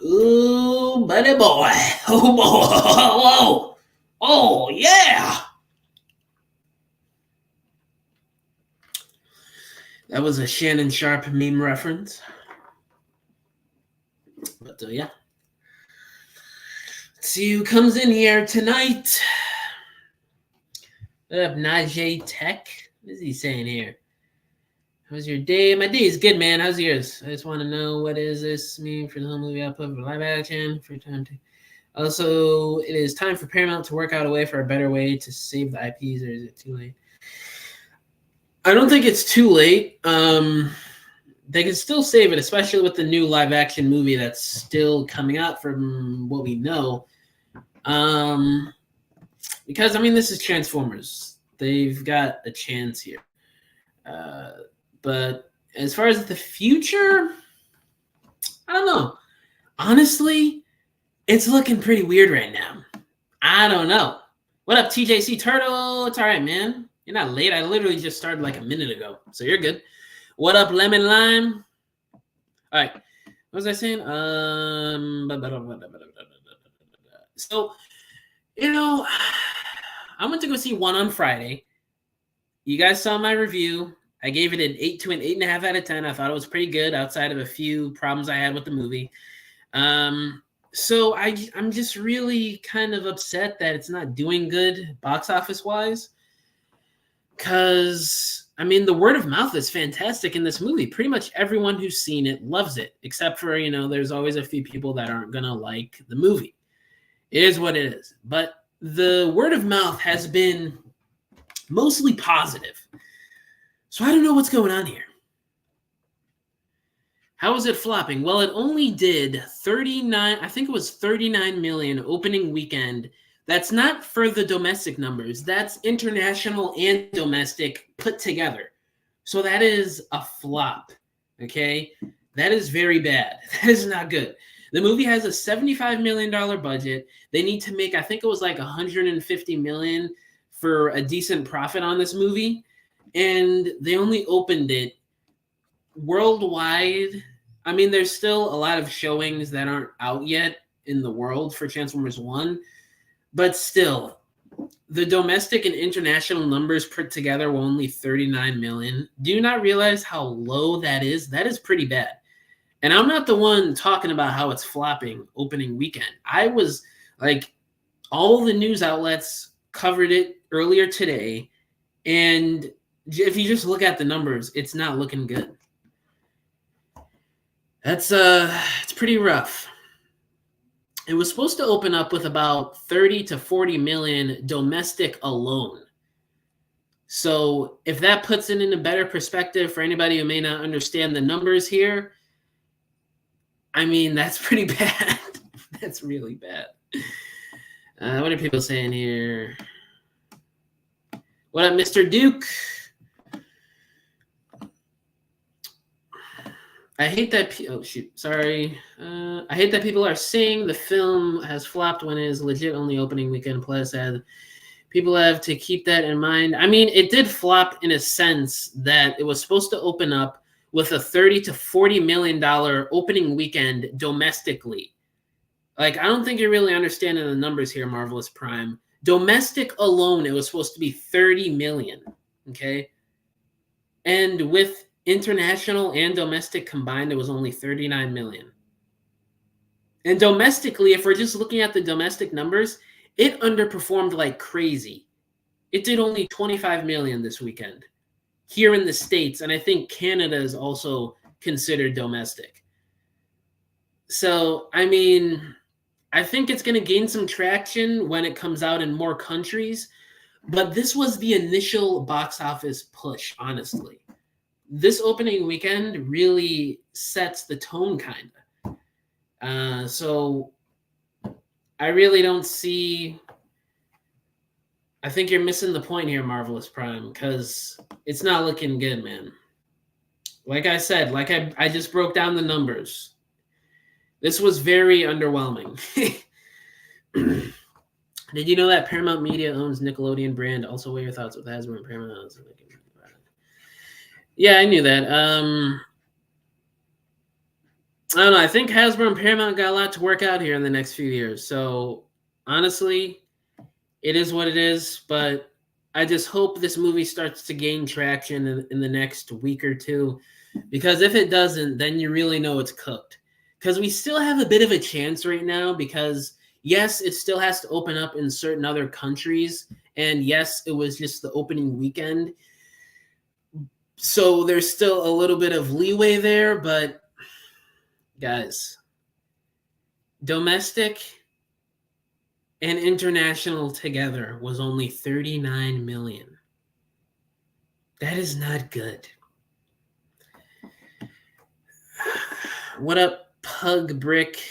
Ooh, buddy boy. Oh, boy. Whoa. Oh, yeah. That was a Shannon Sharp meme reference. But yeah. Let's see who comes in here tonight. What up, Najee Tech? What is he saying here? How's your day? My day is good, man. How's yours? I just want to know, what does this mean for the whole movie output for live action? For time to... Also, it is time for Paramount to work out a way for a better way to save the IPs, or is it too late? I don't think it's too late. They can still save it, especially with the new live action movie that's still coming out from what we know. Because, I mean, this is Transformers. They've got a chance here. But as far as the future, I don't know. Honestly, it's looking pretty weird right now. I don't know. What up, TJC Turtle? It's all right, man. You're not late. I literally just started like a minute ago, so you're good. What up, Lemon Lime? All right. What was I saying? So, I went to go see one on Friday. You guys saw my review. I gave it an 8 to an 8.5 out of 10. I thought it was pretty good outside of a few problems I had with the movie. So I'm just really kind of upset that it's not doing good box office wise. Because, I mean, the word of mouth is fantastic in this movie. Pretty much everyone who's seen it loves it, except for, there's always a few people that aren't going to like the movie. It is what it is. But the word of mouth has been mostly positive. So I don't know what's going on here. How is it flopping? Well, it only did 39, I think it was 39 million opening weekend. That's not for the domestic numbers. That's international and domestic put together. So that is a flop, okay? That is very bad. That is not good. The movie has a $75 million budget. They need to make, I think it was like $150 million for a decent profit on this movie. And they only opened it worldwide. I mean, there's still a lot of showings that aren't out yet in the world for Transformers 1. But still, the domestic and international numbers put together were only 39 million. Do you not realize how low that is? That is pretty bad. And I'm not the one talking about how it's flopping opening weekend. I was like, all the news outlets covered it earlier today. And if you just look at the numbers, it's not looking good. That's it's pretty rough. It was supposed to open up with about 30 to 40 million domestic alone. So if that puts it in a better perspective for anybody who may not understand the numbers here, I mean, that's pretty bad. That's really bad. What are people saying here? What up, Mr. Duke? I hate that. Oh, shoot. Sorry. I hate that people are saying the film has flopped when it is legit only opening weekend. Plus, people have to keep that in mind. I mean, it did flop in a sense that it was supposed to open up with a $30 to $40 million opening weekend domestically. Like, I don't think you're really understanding the numbers here, Marvelous Prime. Domestic alone, it was supposed to be 30 million. Okay. And with international and domestic combined, it was only 39 million. And domestically, if we're just looking at the domestic numbers, it underperformed like crazy. It did only 25 million this weekend here in the States. And I think Canada is also considered domestic. So, I mean, I think it's going to gain some traction when it comes out in more countries. But this was the initial box office push, honestly. This opening weekend really sets the tone, kind of. So I really don't see. I think you're missing the point here, Marvelous Prime, because it's not looking good, man. Like I said, like I just broke down the numbers. This was very underwhelming. Did you know that Paramount Media owns Nickelodeon brand? Also, what are your thoughts with Hasbro and Paramount? Yeah, I knew that. I don't know. I think Hasbro and Paramount got a lot to work out here in the next few years. So honestly, it is what it is. But I just hope this movie starts to gain traction in the next week or two, because if it doesn't, then you really know it's cooked. Because we still have a bit of a chance right now. Because yes, it still has to open up in certain other countries, and yes, it was just the opening weekend. So there's still a little bit of leeway there, but guys, domestic and international together was only 39 million. That is not good. What up, Pug Brick?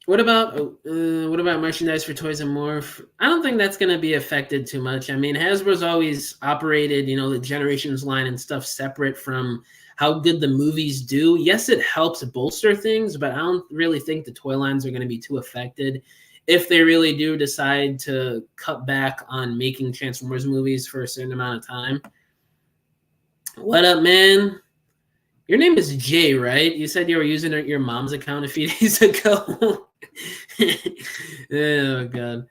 What about merchandise for toys and more? I don't think that's going to be affected too much. I mean, Hasbro's always operated, the Generations line and stuff separate from how good the movies do. Yes, it helps bolster things, but I don't really think the toy lines are going to be too affected if they really do decide to cut back on making Transformers movies for a certain amount of time. What up, man? Your name is Jay, right? You said you were using your mom's account a few days ago. Oh, God.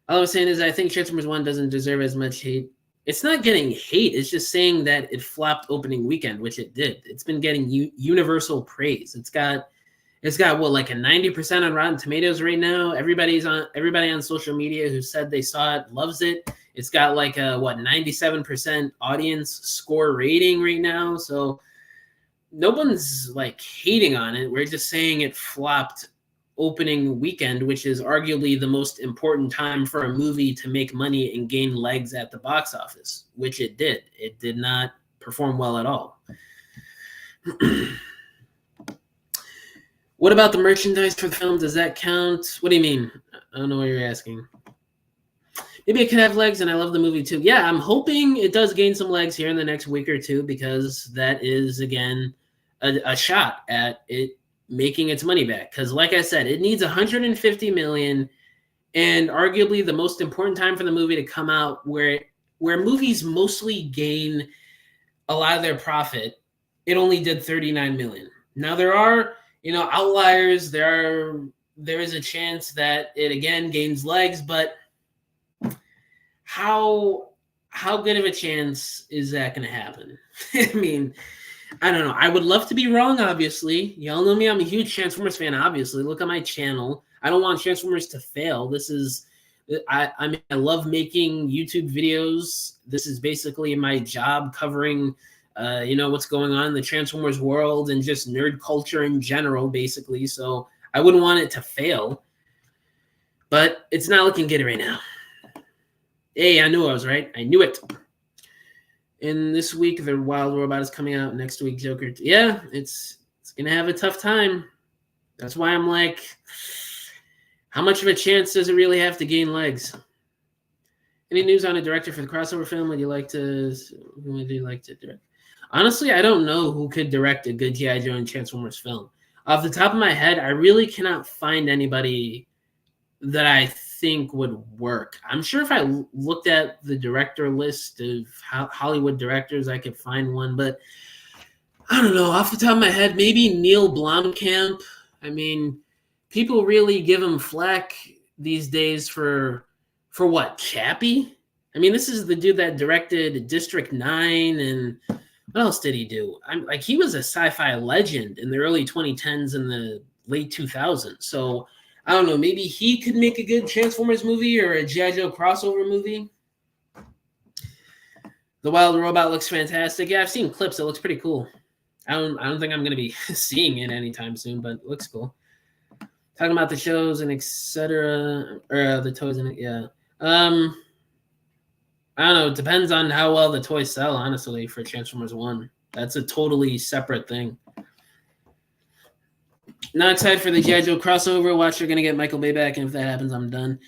All I'm saying is I think Transformers 1 doesn't deserve as much hate. It's not getting hate. It's just saying that it flopped opening weekend, which it did. It's been getting universal praise. It's got what, like a 90% on Rotten Tomatoes right now. Everybody on social media who said they saw it loves it. It's got like a 97% audience score rating right now. So no one's like hating on it. We're just saying it flopped opening weekend, which is arguably the most important time for a movie to make money and gain legs at the box office, which it did. It did not perform well at all. What about the merchandise for the film? Does that count? What do you mean? I don't know what you're asking. Maybe it could have legs, and I love the movie too. Yeah, I'm hoping it does gain some legs here in the next week or two, because that is, again, a shot at it making its money back. Because like I said, it needs 150 million, and arguably the most important time for the movie to come out, where movies mostly gain a lot of their profit, it only did 39 million. Now there are outliers. There is a chance that it again gains legs, but how good of a chance is that going to happen? I mean, I don't know. I would love to be wrong, obviously. Y'all know me. I'm a huge Transformers fan, obviously. Look at my channel. I don't want Transformers to fail. I love making YouTube videos. This is basically my job, covering what's going on in the Transformers world and just nerd culture in general, basically. So I wouldn't want it to fail. But it's not looking good right now. Hey, I knew I was right. I knew it. And this week, the Wild Robot is coming out. Next week, Joker. Yeah, it's going to have a tough time. That's why I'm like, how much of a chance does it really have to gain legs? Any news on a director for the crossover film? Who would you like to direct? Honestly, I don't know who could direct a good G.I. Joe and Transformers film. Off the top of my head, I really cannot find anybody that I think would work. I'm sure if I looked at the director list of Hollywood directors, I could find one, but I don't know. Off the top of my head, maybe Neil Blomkamp. I mean, people really give him flack these days for what, Chappie? I mean, this is the dude that directed District 9, and what else did he do? He was a sci-fi legend in the early 2010s and the late 2000s. So I don't know, maybe he could make a good Transformers movie or a G.I. Joe crossover movie. The Wild Robot looks fantastic. Yeah, I've seen clips. It looks pretty cool. I don't think I'm going to be seeing it anytime soon, but it looks cool. Talking about the shows and etc. Or the toys in it, yeah. I don't know. It depends on how well the toys sell, honestly, for Transformers 1. That's a totally separate thing. Not excited for the G.I. Joe crossover. Watch, they're going to get Michael Bay back, and if that happens, I'm done.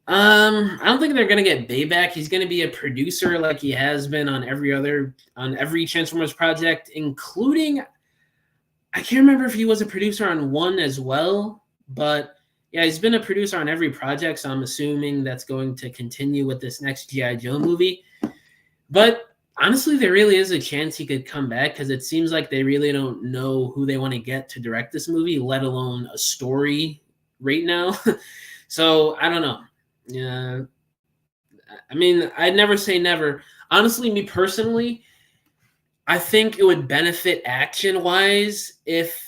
I don't think they're going to get Bay back. He's going to be a producer like he has been on every Transformers project, including, I can't remember if he was a producer on one as well, but yeah, he's been a producer on every project, so I'm assuming that's going to continue with this next G.I. Joe movie. But Honestly, there really is a chance he could come back because it seems like they really don't know who they want to get to direct this movie, let alone a story right now. So I don't know. Yeah, I mean, I'd never say never. Honestly, me personally, I think it would benefit action wise if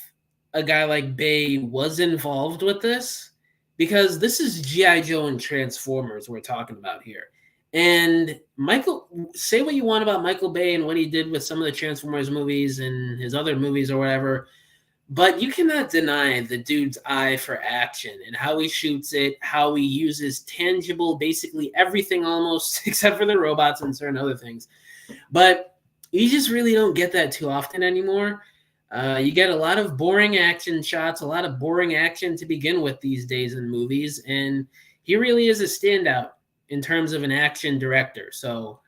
a guy like Bay was involved with this, because this is G.I. Joe and Transformers we're talking about here. And Michael, say what you want about Michael Bay and what he did with some of the Transformers movies and his other movies or whatever, but you cannot deny the dude's eye for action and how he shoots it, how he uses tangible, basically everything almost, except for the robots and certain other things. But you just really don't get that too often anymore. You get a lot of boring action shots, a lot of boring action to begin with these days in movies, and he really is a standout in terms of an action director. So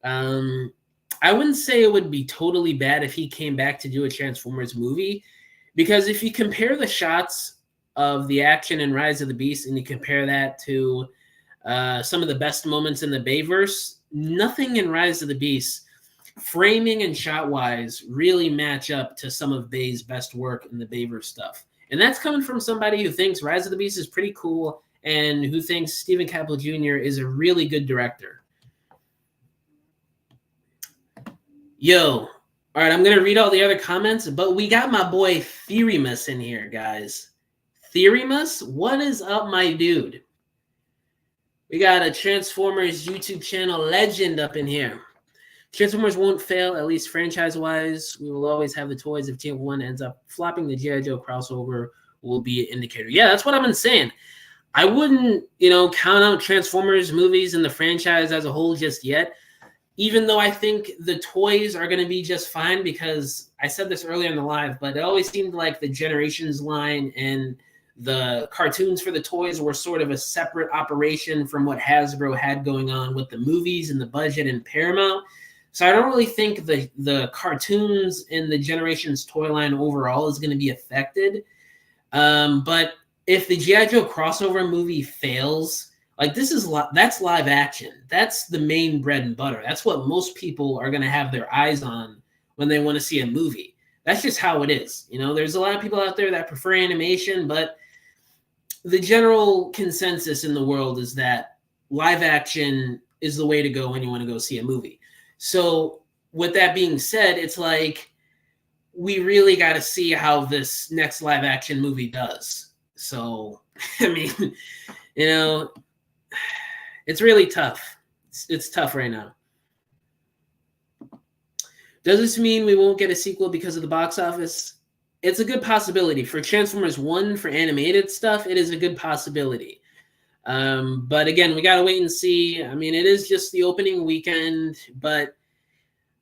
I wouldn't say it would be totally bad if he came back to do a Transformers movie, because if you compare the shots of the action in Rise of the Beast and you compare that to some of the best moments in the Bayverse, nothing in Rise of the Beast, framing and shot wise, really match up to some of Bay's best work in the Bayverse stuff. And that's coming from somebody who thinks Rise of the Beast is pretty cool and who thinks Stephen Caple Jr. is a really good director. Yo, all right, I'm going to read all the other comments, but we got my boy Theorymus in here, guys. Theorymus, what is up, my dude? We got a Transformers YouTube channel legend up in here. Transformers won't fail, at least franchise-wise. We will always have the toys. If TF1 ends up flopping, the G.I. Joe crossover will be an indicator. Yeah, that's what I've been saying. I wouldn't, count out Transformers movies and the franchise as a whole just yet, even though I think the toys are going to be just fine, because I said this earlier in the live, but it always seemed like the Generations line and the cartoons for the toys were sort of a separate operation from what Hasbro had going on with the movies and the budget and Paramount. So I don't really think the cartoons in the Generations toy line overall is going to be affected. But if the G.I. Joe crossover movie fails, like that's live action. That's the main bread and butter. That's what most people are going to have their eyes on when they want to see a movie. That's just how it is. There's a lot of people out there that prefer animation, but the general consensus in the world is that live action is the way to go when you want to go see a movie. So with that being said, it's like we really got to see how this next live action movie does. So, I mean, it's really tough. It's tough right now. Does this mean we won't get a sequel because of the box office? It's a good possibility. For Transformers 1, for animated stuff, it is a good possibility. But again, we got to wait and see. I mean, it is just the opening weekend, but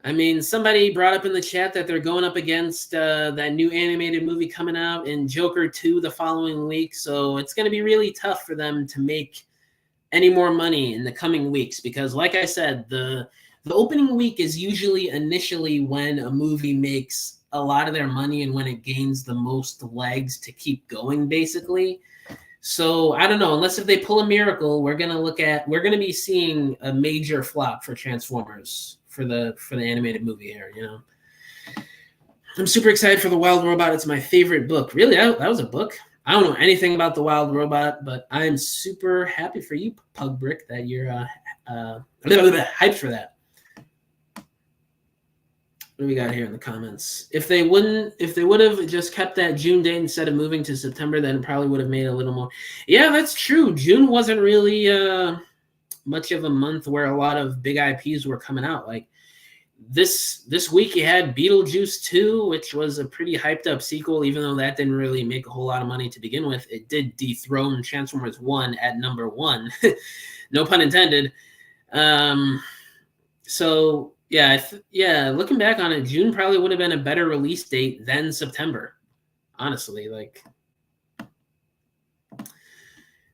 I mean, somebody brought up in the chat that they're going up against that new animated movie coming out and Joker 2 the following week. So it's going to be really tough for them to make any more money in the coming weeks, because like I said, the opening week is usually initially when a movie makes a lot of their money and when it gains the most legs to keep going, basically. So I don't know, unless if they pull a miracle, we're going to be seeing a major flop for Transformers for the animated movie here, I'm super excited for The Wild Robot. It's my favorite book. Really, that was a book. I don't know anything about The Wild Robot, but I'm super happy for you, Pug Brick, that you're hyped for that. What do we got here in the comments? If they would have just kept that June date instead of moving to September, then it probably would have made a little more. Yeah, that's true. June wasn't really much of a month where a lot of big IPs were coming out. Like this week you had Beetlejuice 2, which was a pretty hyped up sequel, even though that didn't really make a whole lot of money to begin with. It did dethrone Transformers 1 at number 1. No pun intended. So yeah, looking back on it, June probably would have been a better release date than September. Honestly, like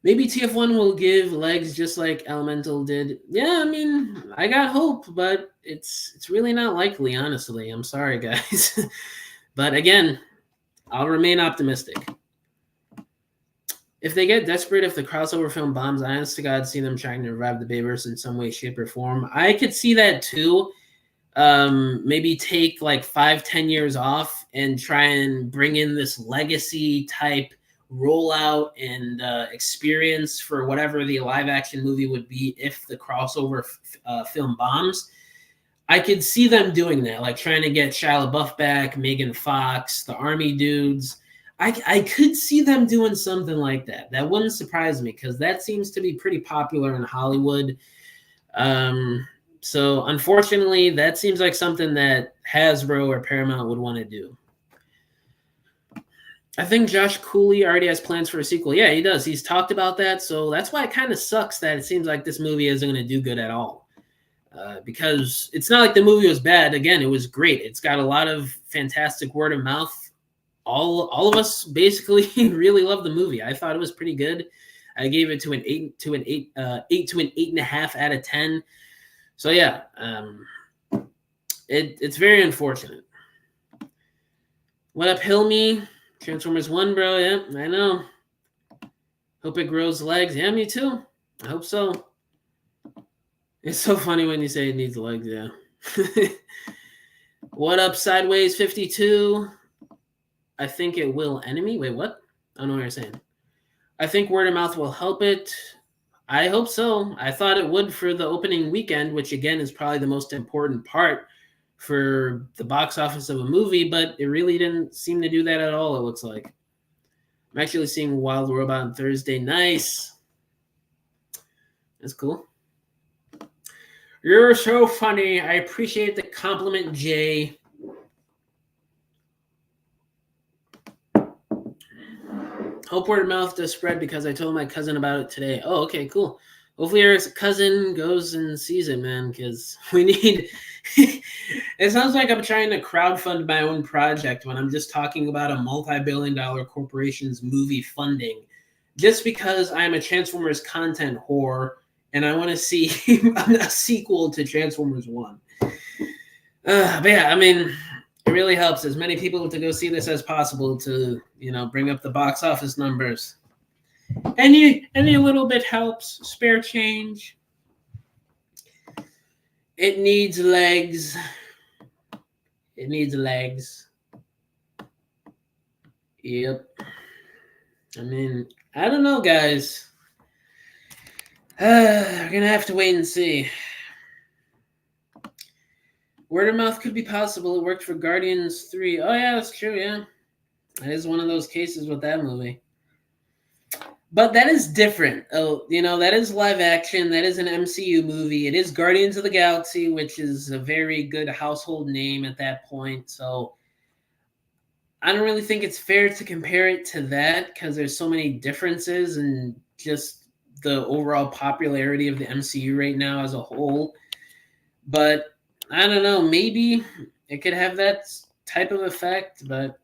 maybe TF1 will give legs just like Elemental did. Yeah, I mean, I got hope, but it's really not likely, honestly. I'm sorry, guys. But again, I'll remain optimistic. If they get desperate, if the crossover film bombs, I honest to God see them trying to revive the Bayverse in some way, shape, or form. I could see that too. maybe take like 5-10 years off and try and bring in this legacy type rollout and experience for whatever the live action movie would be if the crossover film bombs. I could see them doing that, like trying to get Shia LaBeouf back, Megan Fox, the Army dudes. I could see them doing something like that. That wouldn't surprise me because that seems to be pretty popular in Hollywood. So unfortunately, that seems like something that Hasbro or Paramount would want to do. I think Josh Cooley already has plans for a sequel. Yeah, he does. He's talked about that. So that's why it kind of sucks that it seems like this movie isn't going to do good at all. Because it's not like the movie was bad. Again, it was great. It's got a lot of fantastic word of mouth. All of us basically really love the movie. I thought it was pretty good. I gave it to an 8 to an 8.5 out of 10. So yeah, it's very unfortunate. What up, Hilmy? Transformers 1, bro. Yeah, I know. Hope it grows legs. Yeah, me too. I hope so. It's so funny when you say it needs legs, yeah. What up, Sideways 52? I think it will enemy. Wait, what? I don't know what you're saying. I think word of mouth will help it. I hope so. I thought it would for the opening weekend, which again is probably the most important part for the box office of a movie, but it really didn't seem to do that at all, it looks like. I'm actually seeing Wild Robot on Thursday. Nice. That's cool. You're so funny. I appreciate the compliment, Jay. Hope word of mouth does spread because I told my cousin about it today. Oh, okay, cool. Hopefully your cousin goes and sees it, man, because we need... It sounds like I'm trying to crowdfund my own project when I'm just talking about a multi-billion-dollar corporation's movie funding just because I'm a Transformers content whore and I want to see a sequel to Transformers 1. But yeah, I mean, it really helps as many people to go see this as possible to, bring up the box office numbers. Any little bit helps. Spare change. It needs legs. It needs legs. Yep. I mean, I don't know, guys. We're going to have to wait and see. Word of mouth could be possible. It worked for Guardians 3. Oh, yeah, that's true, yeah. That is one of those cases with that movie. But that is different. Oh, that is live action. That is an MCU movie. It is Guardians of the Galaxy, which is a very good household name at that point. So I don't really think it's fair to compare it to that because there's so many differences and just the overall popularity of the MCU right now as a whole. But I don't know. Maybe it could have that type of effect, but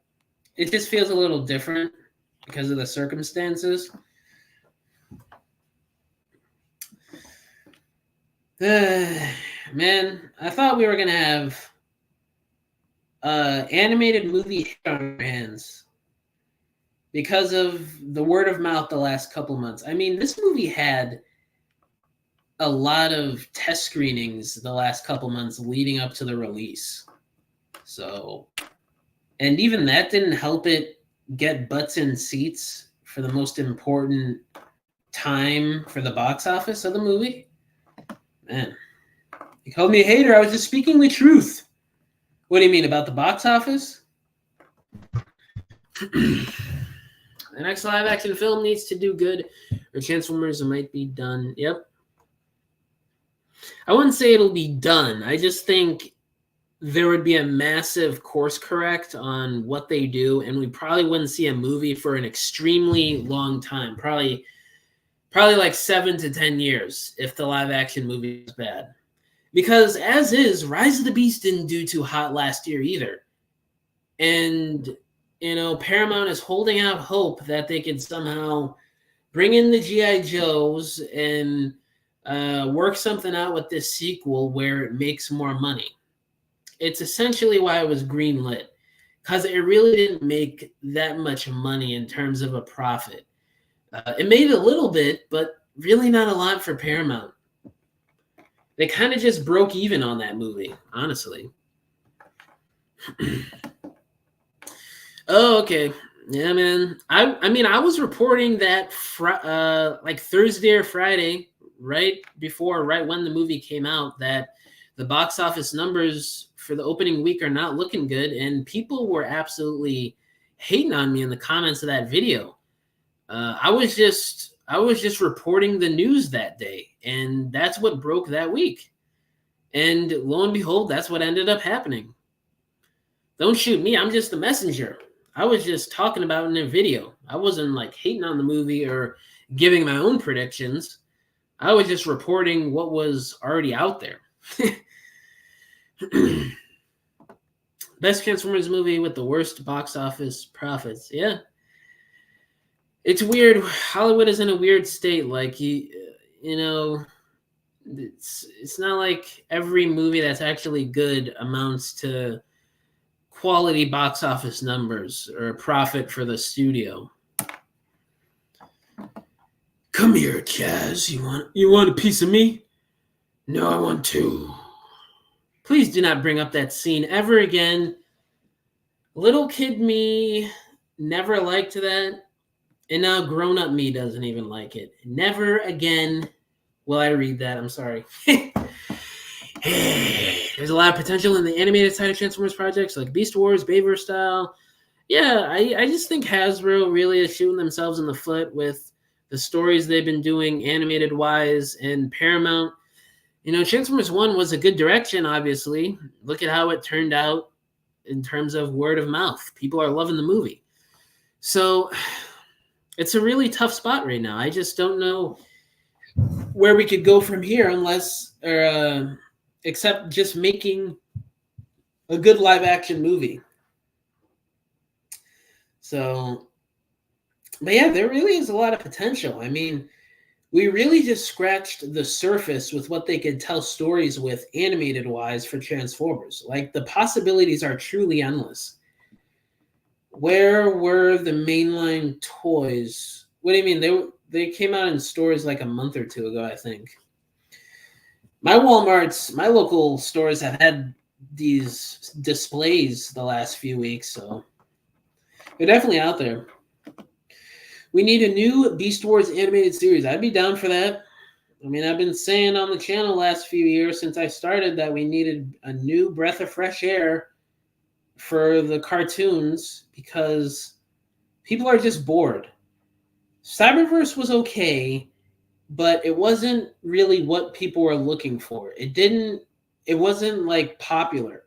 it just feels a little different because of the circumstances. Man, I thought we were going to have animated movie on our hands because of the word of mouth the last couple months. I mean, this movie had a lot of test screenings the last couple months leading up to the release. So, and even that didn't help it get butts in seats for the most important time for the box office of the movie. Man, you called me a hater. I was just speaking the truth. What do you mean about the box office? The next live action film needs to do good, or Transformers might be done. Yep. I wouldn't say it'll be done. I just think there would be a massive course correct on what they do, and we probably wouldn't see a movie for an extremely long time. Probably like 7 to 10 years if the live action movie is bad. Because as is, Rise of the Beast didn't do too hot last year either. And, Paramount is holding out hope that they could somehow bring in the G.I. Joes and work something out with this sequel where it makes more money. It's essentially why it was greenlit, because it really didn't make that much money in terms of a profit. It made a little bit, but really not a lot for Paramount. They kind of just broke even on that movie, honestly. Oh, okay. Yeah, man. I mean, I was reporting that like Thursday or Friday, right when the movie came out, that the box office numbers for the opening week are not looking good, and people were absolutely hating on me in the comments of that video. I was just reporting the news that day, and that's what broke that week. And lo and behold, that's what ended up happening. Don't shoot me. I'm just the messenger. I was just talking about it in a video. I wasn't like hating on the movie or giving my own predictions. I was just reporting what was already out there. Best Transformers movie with the worst box office profits. Yeah. It's weird. Hollywood is in a weird state. Like, it's not like every movie that's actually good amounts to quality box office numbers or a profit for the studio. Come here, Chaz. You want a piece of me? No, I want two. Please do not bring up that scene ever again. Little kid me never liked that, and now grown up me doesn't even like it. Never again will I read that. I'm sorry. There's a lot of potential in the animated side of Transformers projects like Beast Wars, Bayverse style. Yeah, I just think Hasbro really is shooting themselves in the foot with the stories they've been doing animated wise, and Paramount. Transformers 1 was a good direction, obviously. Look at how it turned out in terms of word of mouth. People are loving the movie. So it's a really tough spot right now. I just don't know where we could go from here except just making a good live action movie. So, but yeah, there really is a lot of potential. I mean, we really just scratched the surface with what they could tell stories with animated wise for Transformers. Like, the possibilities are truly endless. Where were the mainline toys? What do you mean? They came out in stores like a month or two ago, I think. My local stores have had these displays the last few weeks, so they're definitely out there. We need a new Beast Wars animated series. I'd be down for that. I mean, I've been saying on the channel last few years since I started that we needed a new breath of fresh air for the cartoons because people are just bored. Cyberverse was okay, but it wasn't really what people were looking for. It wasn't like popular.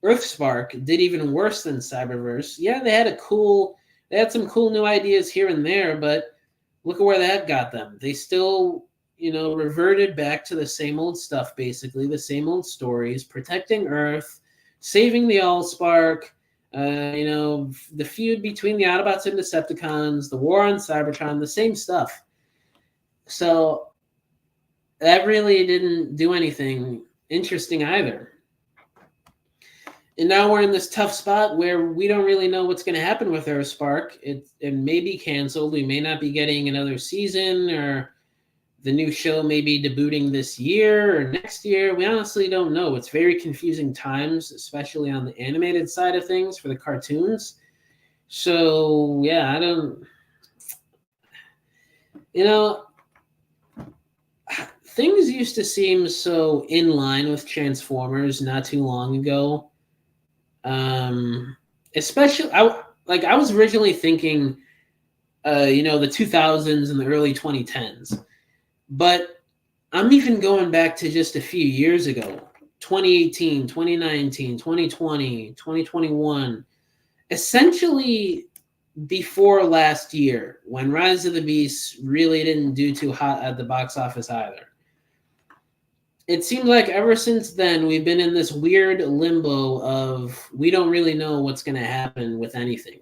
Earthspark did even worse than Cyberverse. Yeah, they had some cool new ideas here and there, but look at where that got them. They still, reverted back to the same old stuff, basically, the same old stories, protecting Earth, saving the Allspark, the feud between the Autobots and Decepticons, the war on Cybertron, the same stuff. So that really didn't do anything interesting either. And now we're in this tough spot where we don't really know what's going to happen with Earthspark. It may be canceled. We may not be getting another season, or the new show may be debuting this year or next year. We honestly don't know. It's very confusing times, especially on the animated side of things for the cartoons. So, yeah, things used to seem so in line with Transformers not too long ago. Especially, I was originally thinking, the 2000s and the early 2010s, but I'm even going back to just a few years ago, 2018, 2019, 2020, 2021, essentially before last year when Rise of the Beast really didn't do too hot at the box office either. It seems like ever since then, we've been in this weird limbo of we don't really know what's going to happen with anything,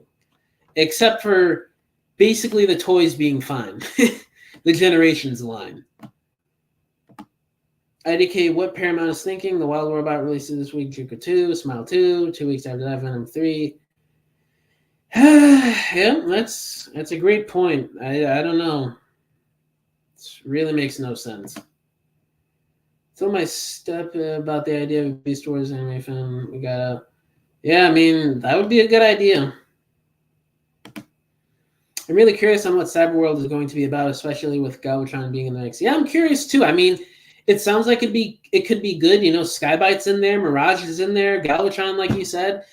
except for basically the toys being fine. The Generations line. IDK, what Paramount is thinking. The Wild Robot releases this week. Joker 2, Smile 2, 2 weeks after that, Venom 3. Yeah, that's a great point. I don't know. It really makes no sense. Throw my step about the idea of Beast Wars anime film. We got, yeah, I mean, that would be a good idea. I'm really curious on what Cyberworld is going to be about, especially with Galvatron being in the mix. Yeah, I'm curious too. I mean, it sounds like it could be good. You know, Skybite's in there, Mirage is in there, Galvatron, like you said.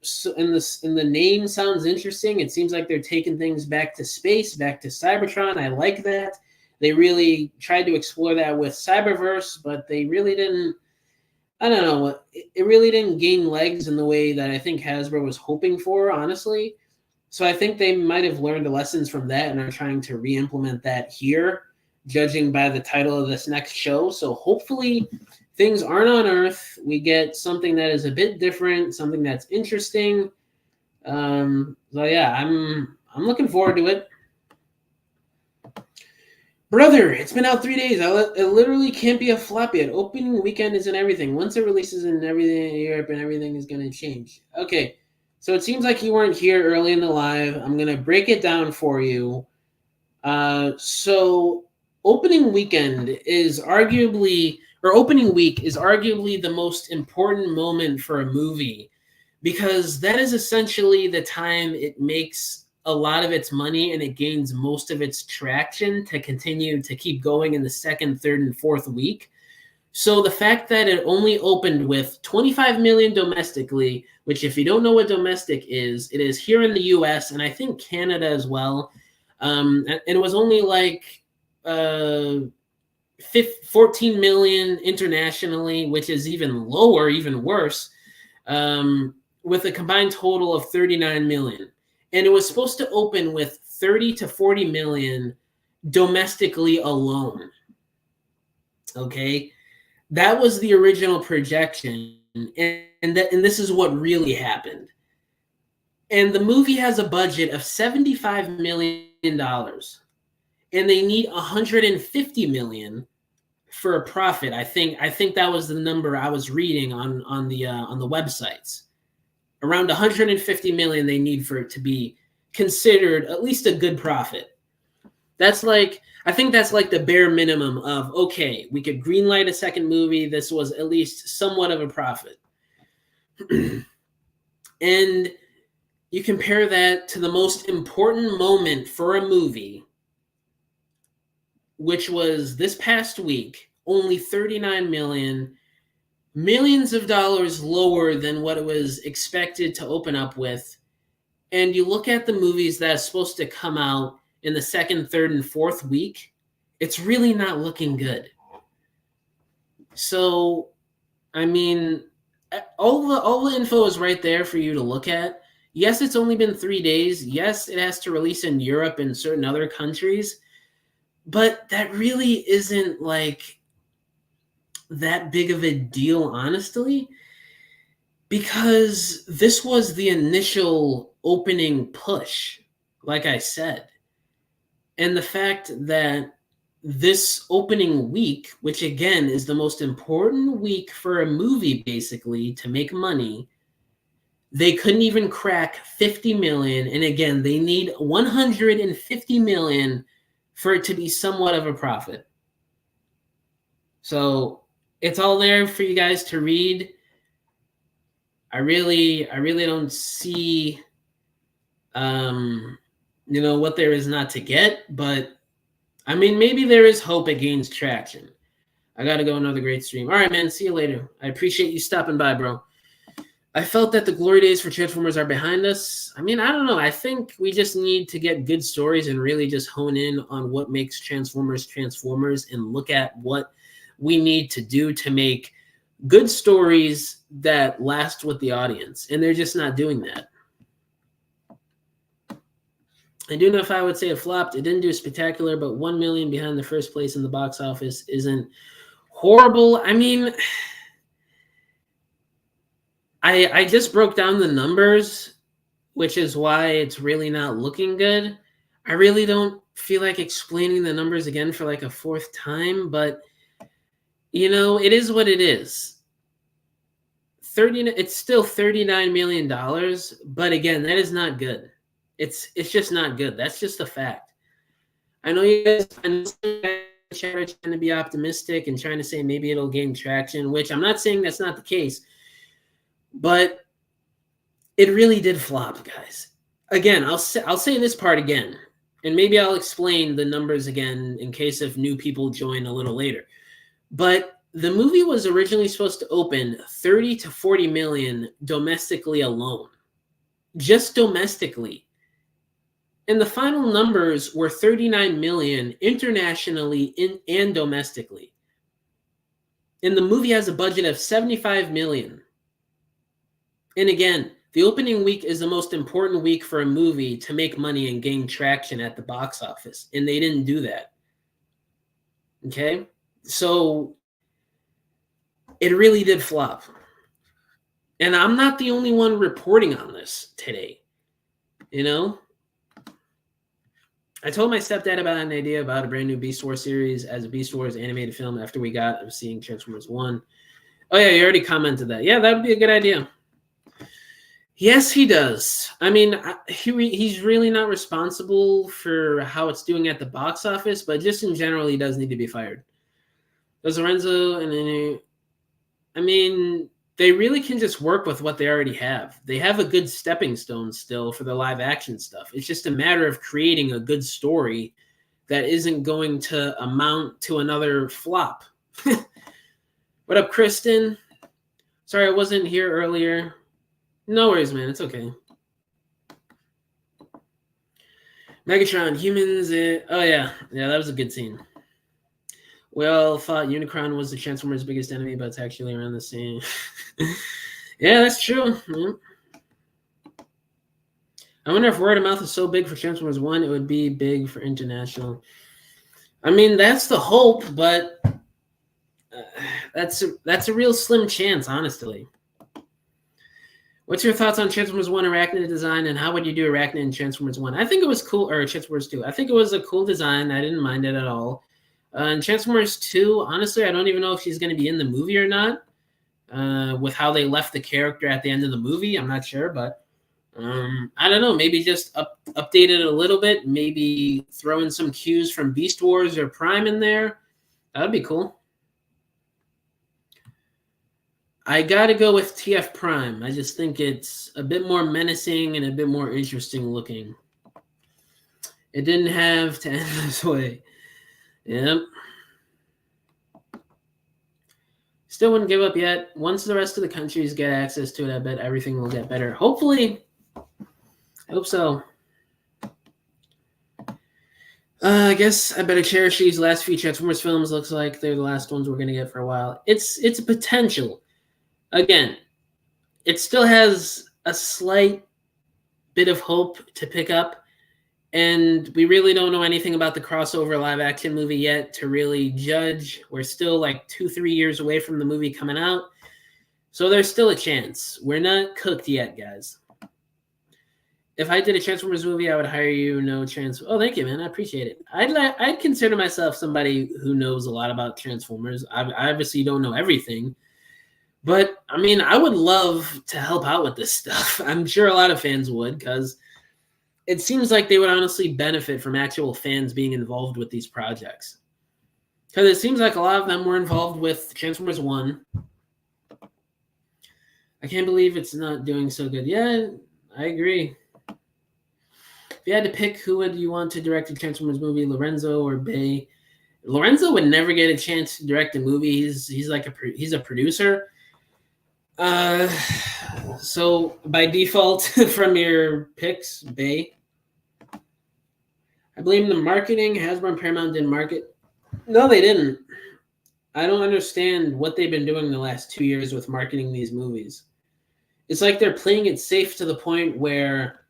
So in the name sounds interesting. It seems like they're taking things back to space, back to Cybertron. I like that. They really tried to explore that with Cyberverse, but they really didn't. I don't know. It really didn't gain legs in the way that I think Hasbro was hoping for, honestly. So I think they might have learned lessons from that and are trying to re-implement that here, judging by the title of this next show. So hopefully things aren't on Earth. We get something that is a bit different, something that's interesting. So yeah, I'm looking forward to it. Brother, it's been out 3 days. It literally can't be a flop yet. Opening weekend isn't everything. Once it releases in everything in Europe and everything is going to change. Okay, so it seems like you weren't here early in the live. I'm going to break it down for you. So opening weekend is arguably, or opening week is arguably the most important moment for a movie because that is essentially the time it makes a lot of its money and it gains most of its traction to continue to keep going in the second, third, and fourth week. So the fact that it only opened with 25 million domestically, which if you don't know what domestic is, it is here in the US and I think Canada as well. And it was only like 14 million internationally, which is even lower, even worse, with a combined total of 39 million. And it was supposed to open with 30 to 40 million domestically alone. Okay. That was the original projection. And this is what really happened. And the movie has a budget of $75 million. And they need 150 million for a profit. I think that was the number I was reading on the websites. Around 150 million they need for it to be considered at least a good profit. That's like, I think that's like the bare minimum of, okay, we could greenlight a second movie. This was at least somewhat of a profit. And you compare that to the most important moment for a movie, which was this past week, only 39 million, millions of dollars lower than what it was expected to open up with. And you look at the movies that are supposed to come out in the second, third, and fourth week, it's really not looking good. So, I mean, all the info is right there for you to look at. Yes, it's only been 3 days. Yes, it has to release in Europe and certain other countries. But that really isn't like that big of a deal, honestly, because this was the initial opening push, like I said. And the fact that this opening week, which again is the most important week for a movie basically to make money, they couldn't even crack 50 million. And again, they need 150 million for it to be somewhat of a profit. So it's all there for you guys to read. I really don't see what there is not to get, but I mean, maybe there is hope it gains traction. I got to go another great stream. All right, man. See you later. I appreciate you stopping by, bro. I felt that the glory days for Transformers are behind us. I mean, I don't know. I think we just need to get good stories and really just hone in on what makes Transformers Transformers and look at what we need to do to make good stories that last with the audience. And they're just not doing that. I do know if I would say it flopped. It didn't do spectacular, but 1 million behind the first place in the box office isn't horrible. I mean, I just broke down the numbers, which is why it's really not looking good. I really don't feel like explaining the numbers again for like a fourth time, but it is what it is. It's still $39 million, but again, that is not good. It's just not good. That's just a fact. I know you guys chat are trying to be optimistic and trying to say maybe it'll gain traction, which I'm not saying that's not the case, but it really did flop, guys. Again, I'll say this part again, and maybe I'll explain the numbers again in case if new people join a little later. But the movie was originally supposed to open 30 to 40 million domestically alone, just domestically. And the final numbers were 39 million internationally and domestically. And the movie has a budget of 75 million. And again, the opening week is the most important week for a movie to make money and gain traction at the box office. And they didn't do that. Okay? So it really did flop. And I'm not the only one reporting on this today. You know? I told my stepdad about an idea about a brand new Beast Wars series as a Beast Wars animated film after we got of seeing Transformers 1. Oh, yeah, you already commented that. Yeah, that would be a good idea. Yes, he does. I mean, he's really not responsible for how it's doing at the box office, but just in general, he does need to be fired. Does Lorenzo and I mean, they really can just work with what they already have. They have a good stepping stone still for the live action stuff. It's just a matter of creating a good story that isn't going to amount to another flop. What up, Kristen? Sorry, I wasn't here earlier. No worries, man. It's okay. Megatron, humans. Oh, yeah. Yeah, that was a good scene. We all thought Unicron was the Transformers' biggest enemy, but it's actually around the same. Yeah, that's true. Yeah. I wonder if word of mouth is so big for Transformers 1, it would be big for international. I mean, that's the hope, but that's a real slim chance, honestly. What's your thoughts on Transformers 1 Arachnid design, and how would you do Arachnid in Transformers 1? I think it was cool, or Transformers 2. I think it was a cool design. I didn't mind it at all. In Transformers 2, honestly, I don't even know if she's going to be in the movie or not. With how they left the character at the end of the movie, I'm not sure, but I don't know. Maybe just update it a little bit. Maybe throw in some cues from Beast Wars or Prime in there. That would be cool. I got to go with TF Prime. I just think it's a bit more menacing and a bit more interesting looking. It didn't have to end this way. Yep. Still wouldn't give up yet. Once the rest of the countries get access to it, I bet everything will get better. Hopefully. I hope so. I guess I better cherish these last few Transformers films. Looks like they're the last ones we're going to get for a while. It's a potential. Again, it still has a slight bit of hope to pick up, and we really don't know anything about the crossover live action movie yet to really judge. We're still like 2-3 years away from the movie coming out, so there's still a chance. We're not cooked yet, guys. If I did a Transformers movie, I would hire you. No chance. Oh, thank you, man. I appreciate it. I'd consider myself somebody who knows a lot about Transformers. I obviously don't know everything. But, I mean, I would love to help out with this stuff. I'm sure a lot of fans would, because it seems like they would honestly benefit from actual fans being involved with these projects. Because it seems like a lot of them were involved with Transformers 1. I can't believe it's not doing so good. Yeah, I agree. If you had to pick, who would you want to direct a Transformers movie, Lorenzo or Bay? Lorenzo would never get a chance to direct a movie. He's a producer. So by default from your picks, Bay. I blame the marketing. Hasbro and Paramount didn't market. No, they didn't. I don't understand what they've been doing the last 2 years with marketing these movies. It's like they're playing it safe to the point where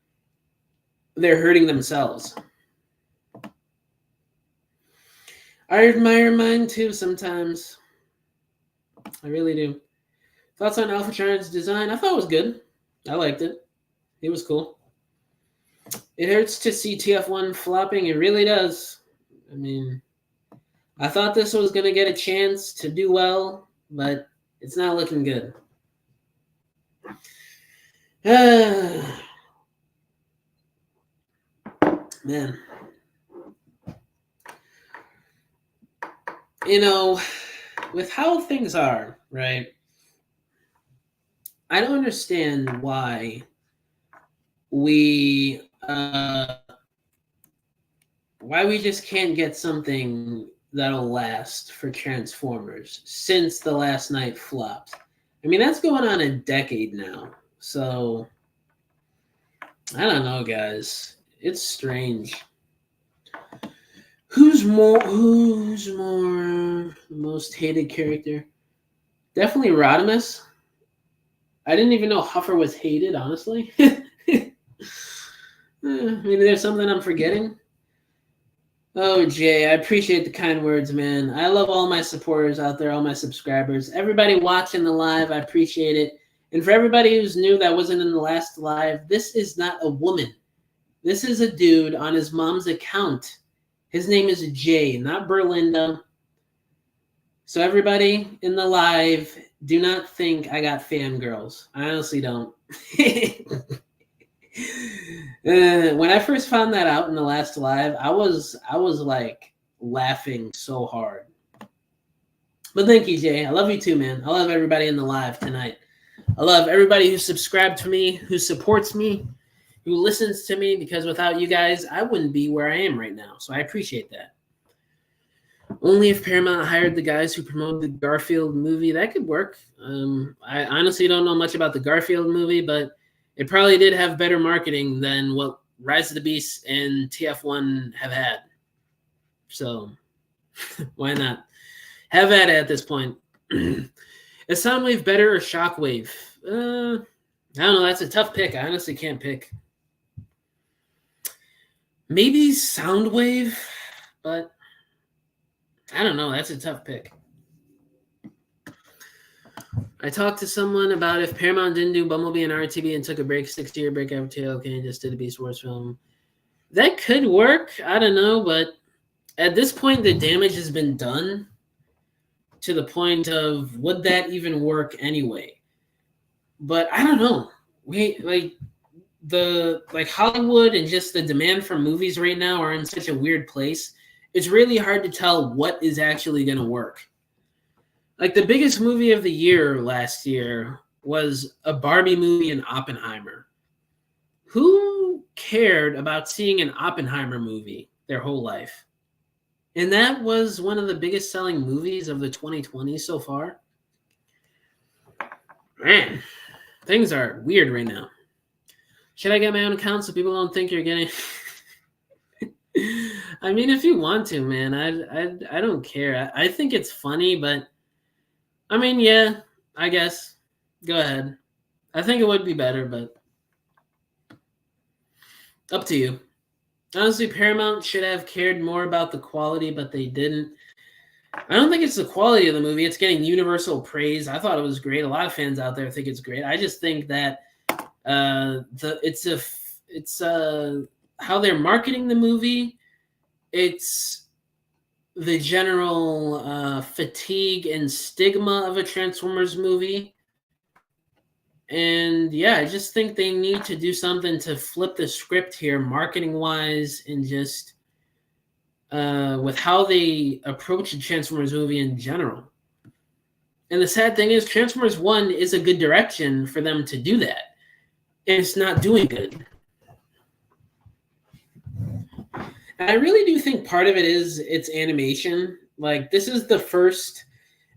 they're hurting themselves. I admire mine too sometimes. I really do. Thoughts on Alphatron's design? I thought it was good. I liked it. It was cool. It hurts to see TF1 flopping. It really does. I mean, I thought this was going to get a chance to do well, but it's not looking good. Man. you know, with how things are, right? I don't understand we uh, why we just can't get something that'll last for Transformers since the last night flopped. I mean, that's going on a decade now. So I don't know, guys. It's strange. Who's more most hated character? Definitely Rodimus. I didn't even know Huffer was hated, honestly. Maybe there's something I'm forgetting. Oh, Jay, I appreciate the kind words, man. I love all my supporters out there, all my subscribers. Everybody watching the live, I appreciate it. And for everybody who's new that wasn't in the last live, this is not a woman. This is a dude on his mom's account. His name is Jay, not Berlinda. So everybody in the live, do not think I got fangirls. I honestly don't. When I first found that out in the last live, I was like laughing so hard. But thank you, Jay. I love you too, man. I love everybody in the live tonight. I love everybody who subscribed to me, who supports me, who listens to me, because without you guys, I wouldn't be where I am right now. So I appreciate that. Only if Paramount hired the guys who promoted the Garfield movie, that could work. I honestly don't know much about the Garfield movie, but it probably did have better marketing than what Rise of the Beast and TF1 have had. So why not? Have at it at this point. Is Soundwave better or Shockwave? I don't know. That's a tough pick. I honestly can't pick. Maybe Soundwave, but I don't know. That's a tough pick. I talked to someone about if Paramount didn't do Bumblebee and RTB and took a break, 6-year break after TLK and just did a Beast Wars film. That could work. I don't know, but at this point, the damage has been done to the point of would that even work anyway? But I don't know. Hollywood and just the demand for movies right now are in such a weird place. It's really hard to tell what is actually going to work. Like the biggest movie of the year last year was a Barbie movie and Oppenheimer. Who cared about seeing an Oppenheimer movie their whole life? And that was one of the biggest selling movies of the 2020s so far. Man, things are weird right now. Should I get my own account so people don't think you're getting... I mean, if you want to, man, I don't care. I think it's funny, but I mean, yeah, I guess. Go ahead. I think it would be better, but up to you. Honestly, Paramount should have cared more about the quality, but they didn't. I don't think it's the quality of the movie. It's getting universal praise. I thought it was great. A lot of fans out there think it's great. I just think that it's how they're marketing the movie. It's the general fatigue and stigma of a Transformers movie. And yeah, I just think they need to do something to flip the script here, marketing-wise, and just with how they approach the Transformers movie in general. And the sad thing is, Transformers 1 is a good direction for them to do that. And it's not doing good. And I really do think part of it is its animation. Like, this is the first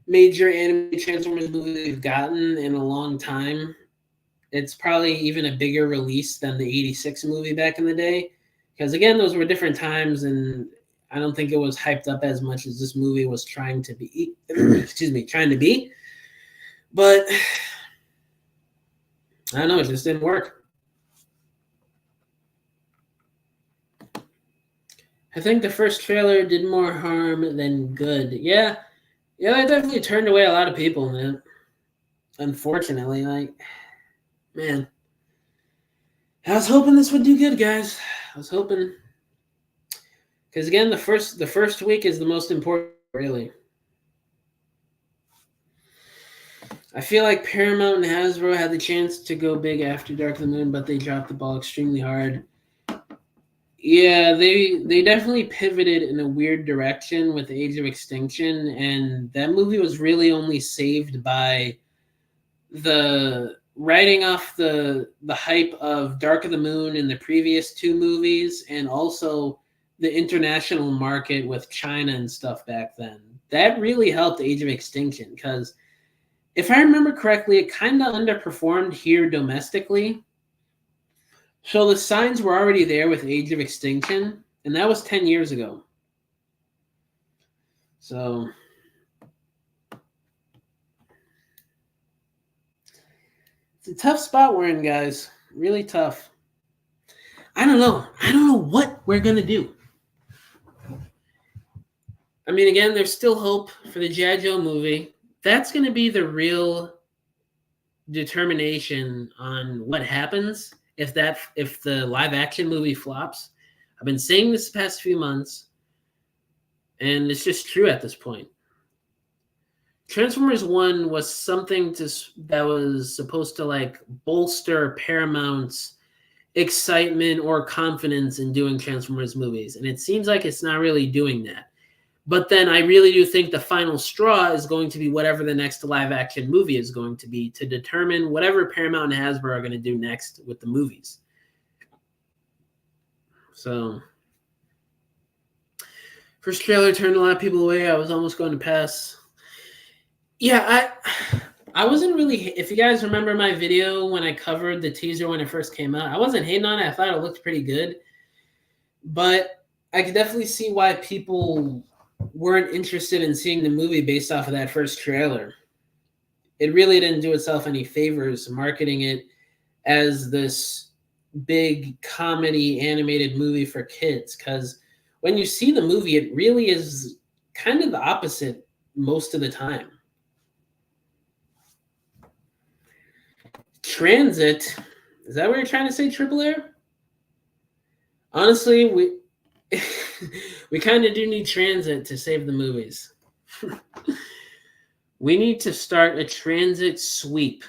major animated Transformers movie we've gotten in a long time. It's probably even a bigger release than the 86 movie back in the day. Because, again, those were different times, and I don't think it was hyped up as much as this movie was trying to be. Trying to be. But, I don't know, it just didn't work. I think the first trailer did more harm than good. Yeah, that definitely turned away a lot of people, man. Unfortunately, man. I was hoping this would do good, guys. I was hoping. Because again, the first week is the most important, really. I feel like Paramount and Hasbro had the chance to go big after Dark of the Moon, but they dropped the ball extremely hard. Yeah, they definitely pivoted in a weird direction with Age of Extinction, and that movie was really only saved by the writing off the hype of Dark of the Moon in the previous two movies, and also the international market with China and stuff back then. That really helped Age of Extinction because if I remember correctly, it kind of underperformed here domestically. So the signs were already there with Age of Extinction, and that was 10 years ago. So it's a tough spot we're in, guys. Really tough. I don't know. I don't know what we're going to do. I mean, again, there's still hope for the G.I. Joe movie. That's going to be the real determination on what happens if the live action movie flops. I've been saying this the past few months, and it's just true at this point. Transformers 1 was something that was supposed to like bolster Paramount's excitement or confidence in doing Transformers movies, and it seems like it's not really doing that. But then I really do think the final straw is going to be whatever the next live action movie is going to be to determine whatever Paramount and Hasbro are going to do next with the movies. So, first trailer turned a lot of people away. I was almost going to pass. Yeah, I wasn't really. If you guys remember my video when I covered the teaser when it first came out, I wasn't hating on it. I thought it looked pretty good, but I could definitely see why people weren't interested in seeing the movie based off of that first trailer. It really didn't do itself any favors marketing it as this big comedy animated movie for kids, because when you see the movie, it really is kind of the opposite most of the time. Transit, is that what you're trying to say, Triple Air? Honestly, we kind of do need transit to save the movies. We need to start a transit sweep,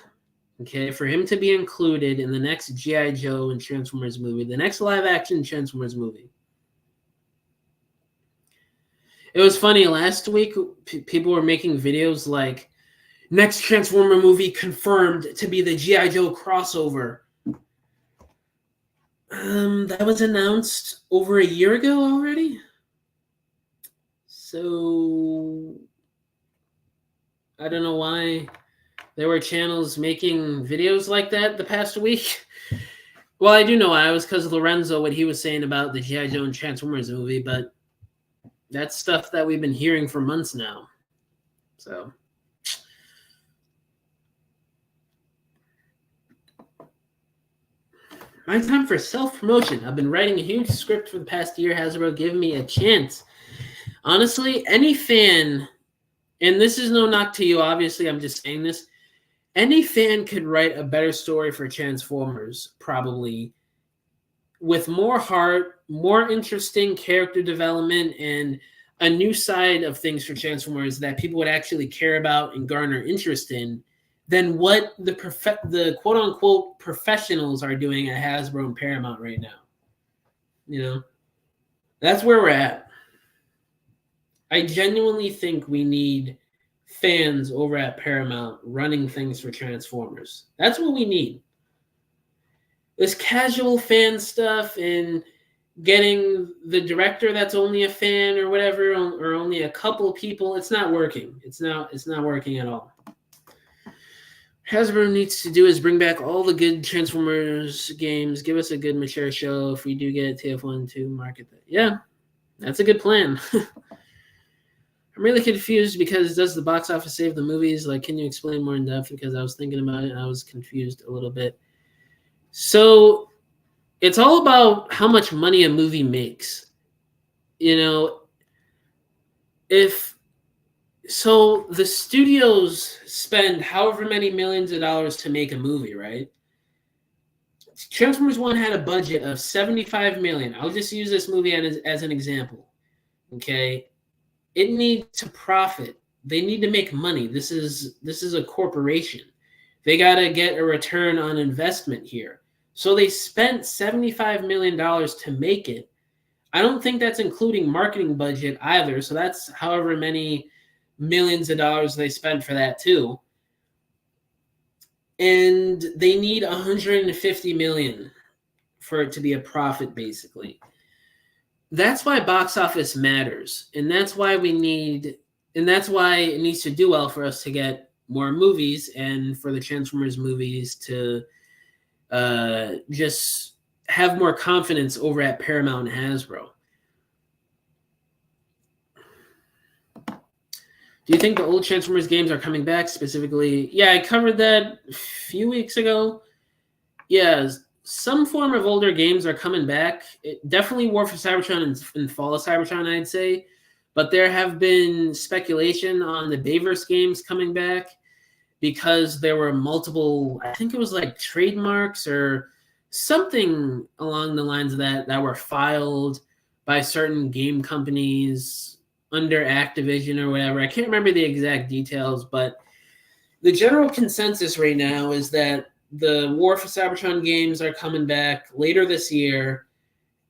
okay, for him to be included in the next G.I. Joe and Transformers movie, the next live-action Transformers movie. It was funny, last week, people were making videos like, next Transformer movie confirmed to be the G.I. Joe crossover. That was announced over a year ago already. So I don't know why there were channels making videos like that the past week. Well, I do know why. It was because of Lorenzo, what he was saying about the G.I. Joe and Transformers movie, but that's stuff that we've been hearing for months now. So my time for self-promotion. I've been writing a huge script for the past year. Hasbro, give me a chance. Honestly, any fan, and this is no knock to you, obviously, I'm just saying this, any fan could write a better story for Transformers, probably, with more heart, more interesting character development, and a new side of things for Transformers that people would actually care about and garner interest in than what the quote-unquote professionals are doing at Hasbro and Paramount right now. You know? That's where we're at. I genuinely think we need fans over at Paramount running things for Transformers. That's what we need. This casual fan stuff and getting the director that's only a fan or whatever, or only a couple people, it's not working. It's not working at all. Hasbro needs to do is bring back all the good Transformers games, give us a good mature show. If we do get TF1 to market that. Yeah, that's a good plan. I'm really confused because does the box office save the movies? Like, can you explain more in depth? Because I was thinking about it and I was confused a little bit. So it's all about how much money a movie makes. You know, so the studios spend however many millions of dollars to make a movie, right? Transformers 1 had a budget of $75 million. I'll just use this movie as an example. Okay? It needs to profit. They need to make money. This is a corporation. They got to get a return on investment here. So they spent $75 million to make it. I don't think that's including marketing budget either. So that's however many millions of dollars they spent for that too. And they need 150 million for it to be a profit, basically. That's why box office matters. And that's why it needs to do well for us to get more movies and for the Transformers movies to just have more confidence over at Paramount and Hasbro. Do you think the old Transformers games are coming back specifically? Yeah, I covered that a few weeks ago. Yeah, some form of older games are coming back. Definitely War for Cybertron and Fall of Cybertron, I'd say. But there have been speculation on the Bayverse games coming back because there were multiple, I think it was like trademarks or something along the lines of that were filed by certain game companies under Activision or whatever. I can't remember the exact details, but the general consensus right now is that the War for Cybertron games are coming back later this year,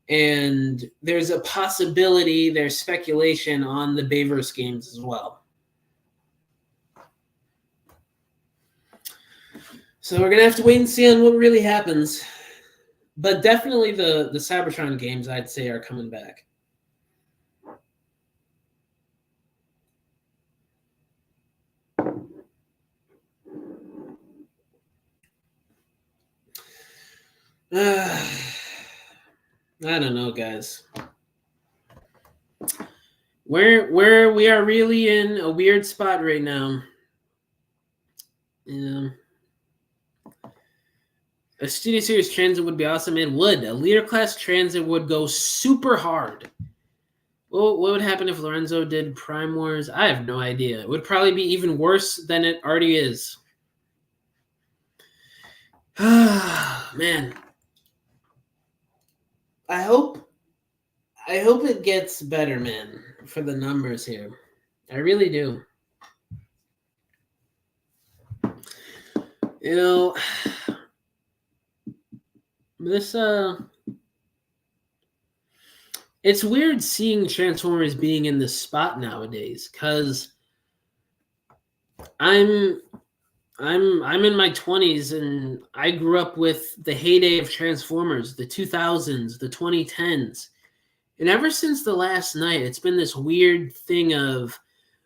and there's a possibility, there's speculation on the Bayverse games as well. So we're going to have to wait and see on what really happens. But definitely the Cybertron games, I'd say, are coming back. I don't know, guys. Where we are really in a weird spot right now. A Studio Series Transit would be awesome. It would. A Leader Class Transit would go super hard. Well, what would happen if Lorenzo did Prime Wars? I have no idea. It would probably be even worse than it already is. Man. I hope it gets better, man, for the numbers here. I really do. You know, this it's weird seeing Transformers being in this spot nowadays, because I'm in my 20s and I grew up with the heyday of Transformers, the 2000s, the 2010s. And ever since the last night, it's been this weird thing of,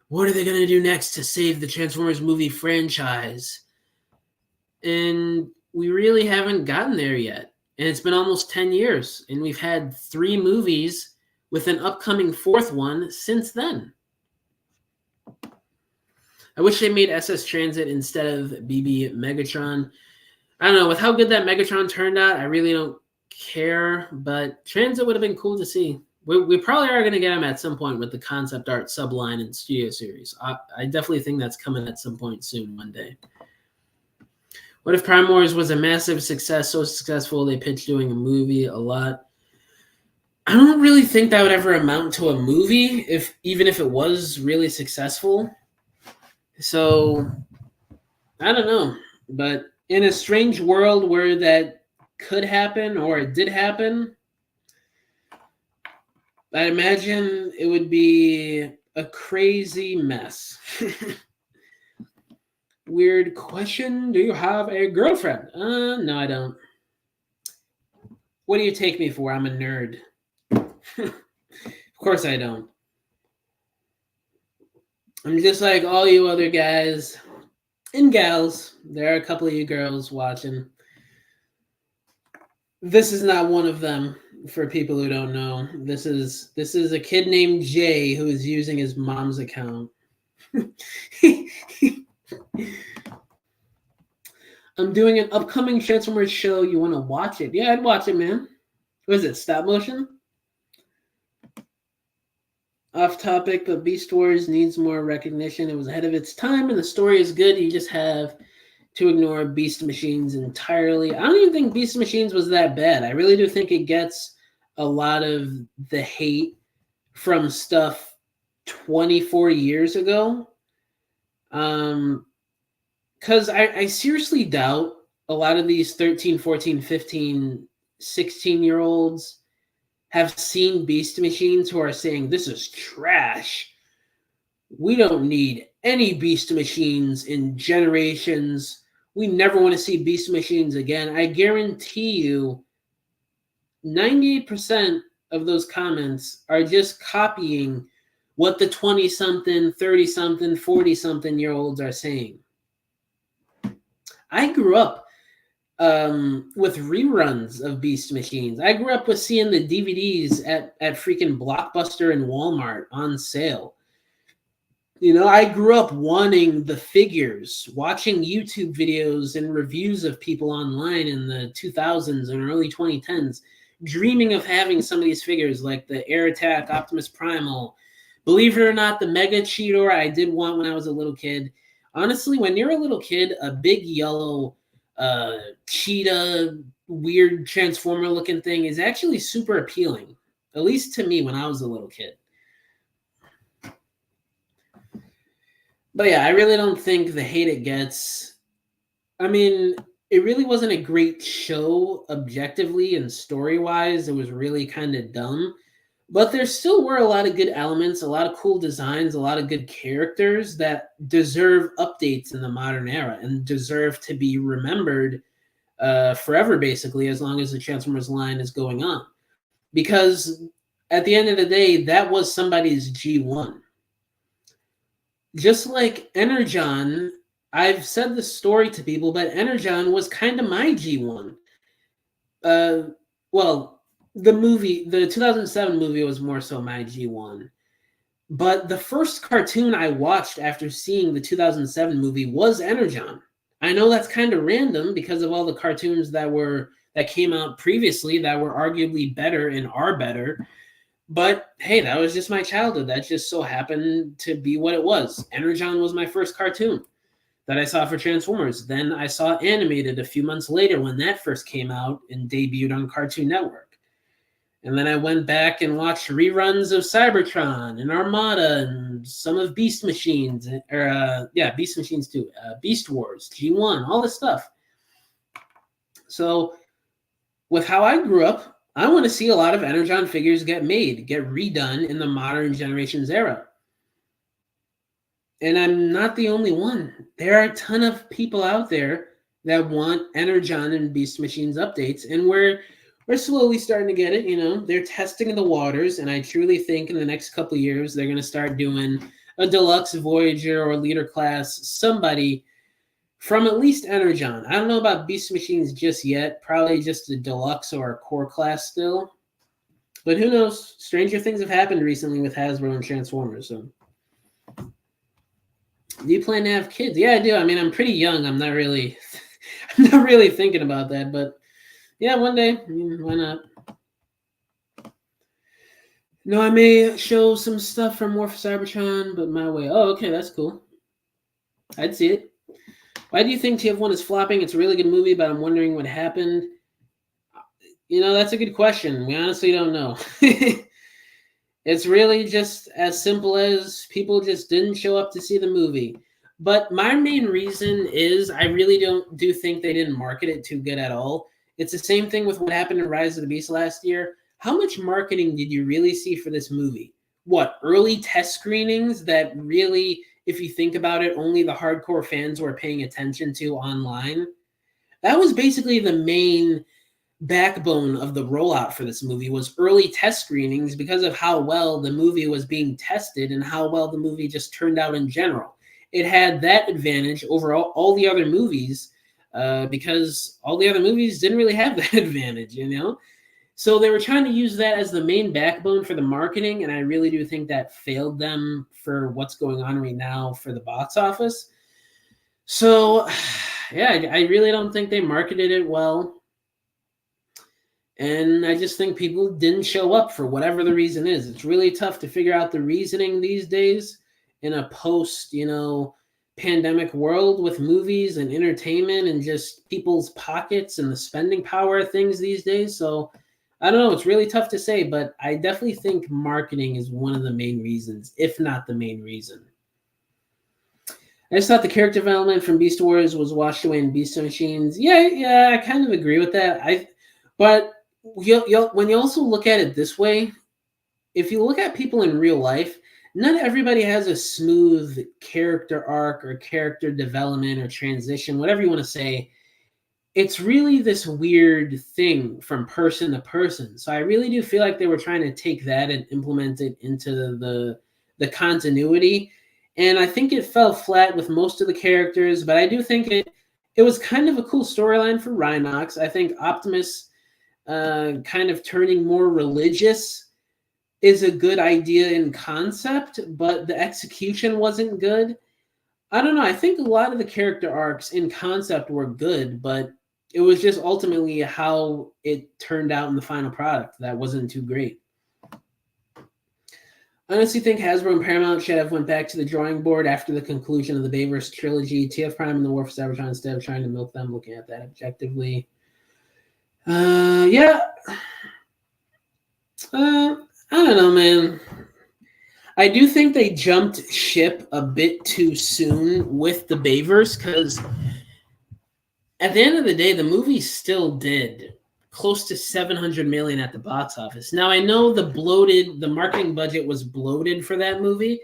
what are they going to do next to save the Transformers movie franchise? And we really haven't gotten there yet. And it's been almost 10 years. And we've had 3 movies with an upcoming 4th one since then. I wish they made SS Transit instead of BB Megatron. I don't know. With how good that Megatron turned out, I really don't care. But Transit would have been cool to see. We probably are going to get him at some point with the concept art subline and Studio Series. I definitely think that's coming at some point soon, one day. What if Prime Wars was a massive success, so successful they pitched doing a movie a lot? I don't really think that would ever amount to a movie, even if it was really successful. So, I don't know. But in a strange world where that could happen or it did happen, I imagine it would be a crazy mess. Weird question. Do you have a girlfriend? No, I don't. What do you take me for? I'm a nerd. Of course I don't. I'm just like all you other guys and gals. There are a couple of you girls watching. This is not one of them, for people who don't know. This is a kid named Jay who is using his mom's account. I'm doing an upcoming Transformers show. You want to watch it? Yeah, I'd watch it, man. What is it, stop motion? Off topic, but Beast Wars needs more recognition. It was ahead of its time, and the story is good. You just have to ignore Beast Machines entirely. I don't even think Beast Machines was that bad. I really do think it gets a lot of the hate from stuff 24 years ago. Because I seriously doubt a lot of these 13, 14, 15, 16-year-olds have seen Beast Machines who are saying this is trash. We don't need any Beast Machines in generations. We never want to see Beast Machines again. I guarantee you 98% of those comments are just copying what the 20 something, 30 something, 40 something year olds are saying. I grew up with reruns of Beast Machines. I grew up with seeing the DVDs at freaking Blockbuster and Walmart on sale. You know, I grew up wanting the figures, watching YouTube videos and reviews of people online in the 2000s and early 2010s, dreaming of having some of these figures like the Air Attack, Optimus Primal. Believe it or not, the Mega Cheetor I did want when I was a little kid. Honestly, when you're a little kid, a big yellow cheetah, weird transformer looking thing is actually super appealing, at least to me when I was a little kid. But yeah, I really don't think the hate it gets. I mean, it really wasn't a great show objectively and story wise. It was really kind of dumb. But there still were a lot of good elements, a lot of cool designs, a lot of good characters that deserve updates in the modern era and deserve to be remembered forever, basically, as long as the Transformers line is going on. Because at the end of the day, that was somebody's G1. Just like Energon, I've said this story to people, but Energon was kind of my G1. Well, the 2007 movie was more so my G1. But the first cartoon I watched after seeing the 2007 movie was Energon. I know that's kind of random because of all the cartoons that came out previously that were arguably better and are better. But hey, that was just my childhood. That just so happened to be what it was. Energon was my first cartoon that I saw for Transformers. Then I saw animated a few months later when that first came out and debuted on Cartoon Network. And then I went back and watched reruns of Cybertron and Armada and some of Beast Machines, Beast Machines too, Beast Wars, G1, all this stuff. So with how I grew up, I want to see a lot of Energon figures get made, get redone in the modern generations era. And I'm not the only one. There are a ton of people out there that want Energon and Beast Machines updates, and we're slowly starting to get it. You know, they're testing the waters, and I truly think in the next couple of years they're going to start doing a deluxe Voyager or leader class, somebody from at least Energon. I don't know about Beast Machines just yet. Probably just a deluxe or a core class still. But who knows? Stranger things have happened recently with Hasbro and Transformers. So, do you plan to have kids? Yeah, I do. I mean, I'm pretty young. I'm not really thinking about that. But yeah, one day. I mean, why not? No, I may show some stuff from War for Cybertron, but my way. Oh, okay, that's cool. I'd see it. Why do you think TF1 is flopping? It's a really good movie, but I'm wondering what happened. You know, that's a good question. We honestly don't know. It's really just as simple as people just didn't show up to see the movie. But my main reason is I really do think they didn't market it too good at all. It's the same thing with what happened in Rise of the Beast last year. How much marketing did you really see for this movie? What, early test screenings that really, if you think about it, only the hardcore fans were paying attention to online? That was basically the main backbone of the rollout for this movie, was early test screenings because of how well the movie was being tested and how well the movie just turned out in general. It had that advantage over all the other movies because all the other movies didn't really have that advantage, you know? So they were trying to use that as the main backbone for the marketing, and I really do think that failed them for what's going on right now for the box office. So, yeah, I really don't think they marketed it well. And I just think people didn't show up for whatever the reason is. It's really tough to figure out the reasoning these days in a post, pandemic world with movies and entertainment and just people's pockets and the spending power of things these days. So I don't know. It's really tough to say, but I definitely think marketing is one of the main reasons, if not the main reason. I just thought the character development from Beast Wars was washed away in Beast Machines. Yeah, I kind of agree with that. But when you also look at it this way, if you look at people in real life, not everybody has a smooth character arc or character development or transition, whatever you want to say. It's really this weird thing from person to person. So I really do feel like they were trying to take that and implement it into the continuity. And I think it fell flat with most of the characters, but I do think it was kind of a cool storyline for Rhinox. I think Optimus kind of turning more religious is a good idea in concept, but the execution wasn't good. I don't know. I think a lot of the character arcs in concept were good, but it was just ultimately how it turned out in the final product that wasn't too great. I honestly think Hasbro and Paramount should have went back to the drawing board after the conclusion of the Bayverse trilogy. TF Prime and the War for Cybertron instead of trying to milk them, looking at that objectively. Yeah. I don't know, man. I do think they jumped ship a bit too soon with the Bayverse because at the end of the day, the movie still did close to 700 million at the box office. Now I know the marketing budget was bloated for that movie,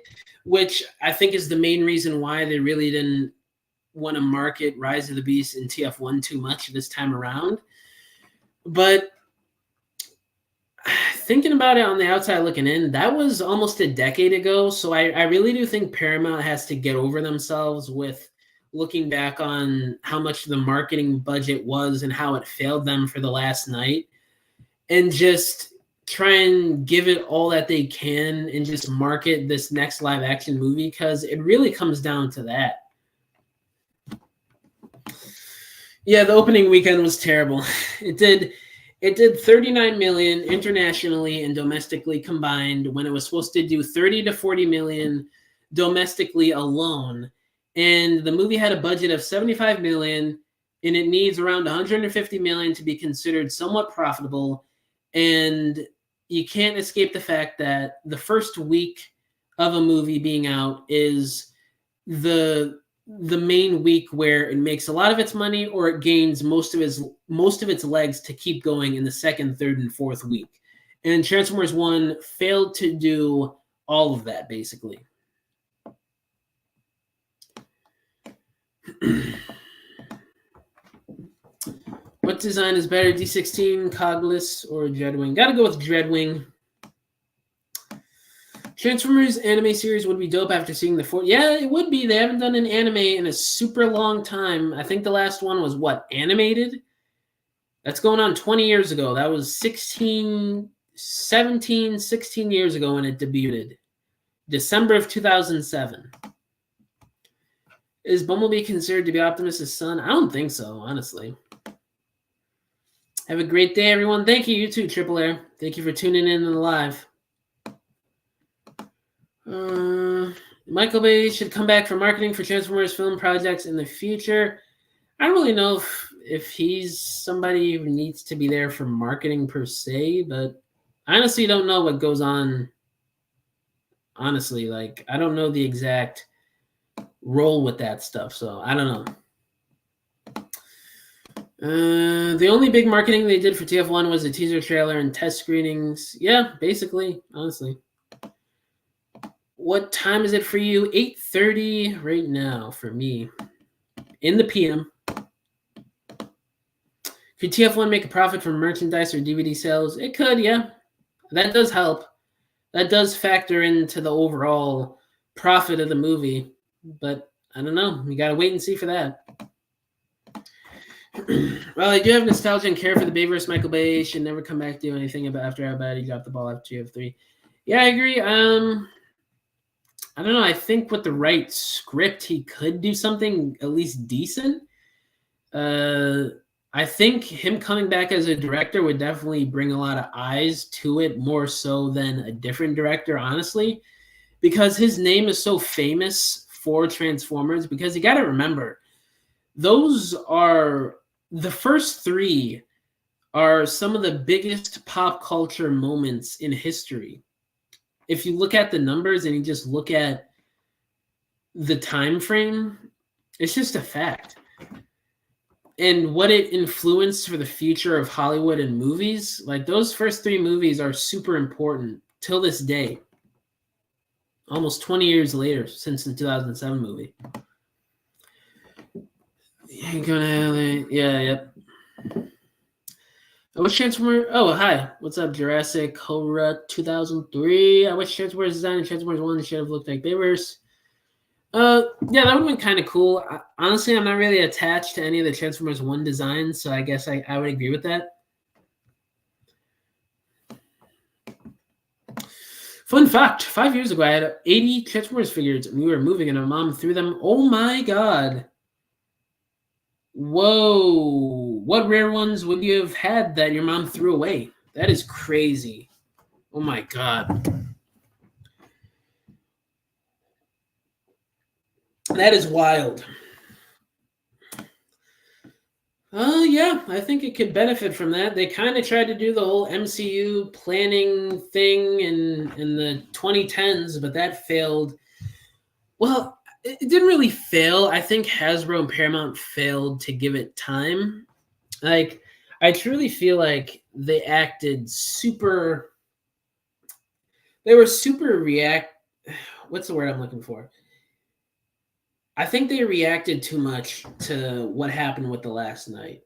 which I think is the main reason why they really didn't want to market Rise of the Beast and TF1 too much this time around. But thinking about it on the outside looking in, that was almost a decade ago. So I really do think Paramount has to get over themselves with looking back on how much the marketing budget was and how it failed them for The Last Night, and just try and give it all that they can and just market this next live action movie, because it really comes down to that. Yeah, the opening weekend was terrible. It did 39 million internationally and domestically combined when it was supposed to do 30 to 40 million domestically alone. And the movie had a budget of 75 million, and it needs around 150 million to be considered somewhat profitable. And you can't escape the fact that the first week of a movie being out is the main week where it makes a lot of its money, or it gains most of its legs to keep going in the second, third, and fourth week. And Transformers 1 failed to do all of that, basically. What design is better, D16, Cogless, or Dreadwing? Gotta go with Dreadwing. Transformers anime series would be dope after seeing the fourth. Yeah, it would be. They haven't done an anime in a super long time. I think the last one was what, animated? That's going on 20 years ago. That was 16 years ago when it debuted. December of 2007. Is Bumblebee considered to be Optimus' son? I don't think so, honestly. Have a great day, everyone. Thank you, too, Triple Air. Thank you for tuning in on the live. Michael Bay should come back for marketing for Transformers film projects in the future. I don't really know if he's somebody who needs to be there for marketing per se, but I honestly don't know what goes on. Honestly, like, I don't know the exact role with that stuff, so I don't know. The only big marketing they did for TF1 was a teaser trailer and test screenings. Yeah, basically, honestly. What time is it for you? 8:30 right now for me. In the PM. Could TF1 make a profit from merchandise or DVD sales? It could, yeah. That does help. That does factor into the overall profit of the movie. But I don't know. You got to wait and see for that. Well, I do have nostalgia and care for the Bayverse. Michael Bay should never come back to do anything about after how bad he dropped the ball after TF3. Yeah, I agree. I don't know. I think with the right script, he could do something at least decent. I think him coming back as a director would definitely bring a lot of eyes to it, more so than a different director, honestly, because his name is so famous for Transformers. Because you got to remember, those are the first three are some of the biggest pop culture moments in history. If you look at the numbers and you just look at the time frame, it's just a fact. and what it influenced for the future of Hollywood and movies, like those first three movies are super important till this day. Almost 20 years later since the 2007 movie. Yeah, yep. I wish Transformers. Oh, hi. What's up, Jurassic Cobra 2003? I wish Transformers design and Transformers 1 should have looked like Bayverse. Yeah, that would have been kind of cool. Honestly, I'm not really attached to any of the Transformers 1 designs, so I guess I would agree with that. Fun fact, 5 years ago, I had 80 Transformers figures, and we were moving, and my mom threw them. Oh my god. Whoa. What rare ones would you have had that your mom threw away? That is crazy. Oh my god. That is wild. Yeah, I think it could benefit from that. They kind of tried to do the whole MCU planning thing in the 2010s, but that failed. Well, it didn't really fail. I think Hasbro and Paramount failed to give it time. Like, I truly feel like they acted super. They were super react. What's the word I'm looking for? I think they reacted too much to what happened with The Last Night.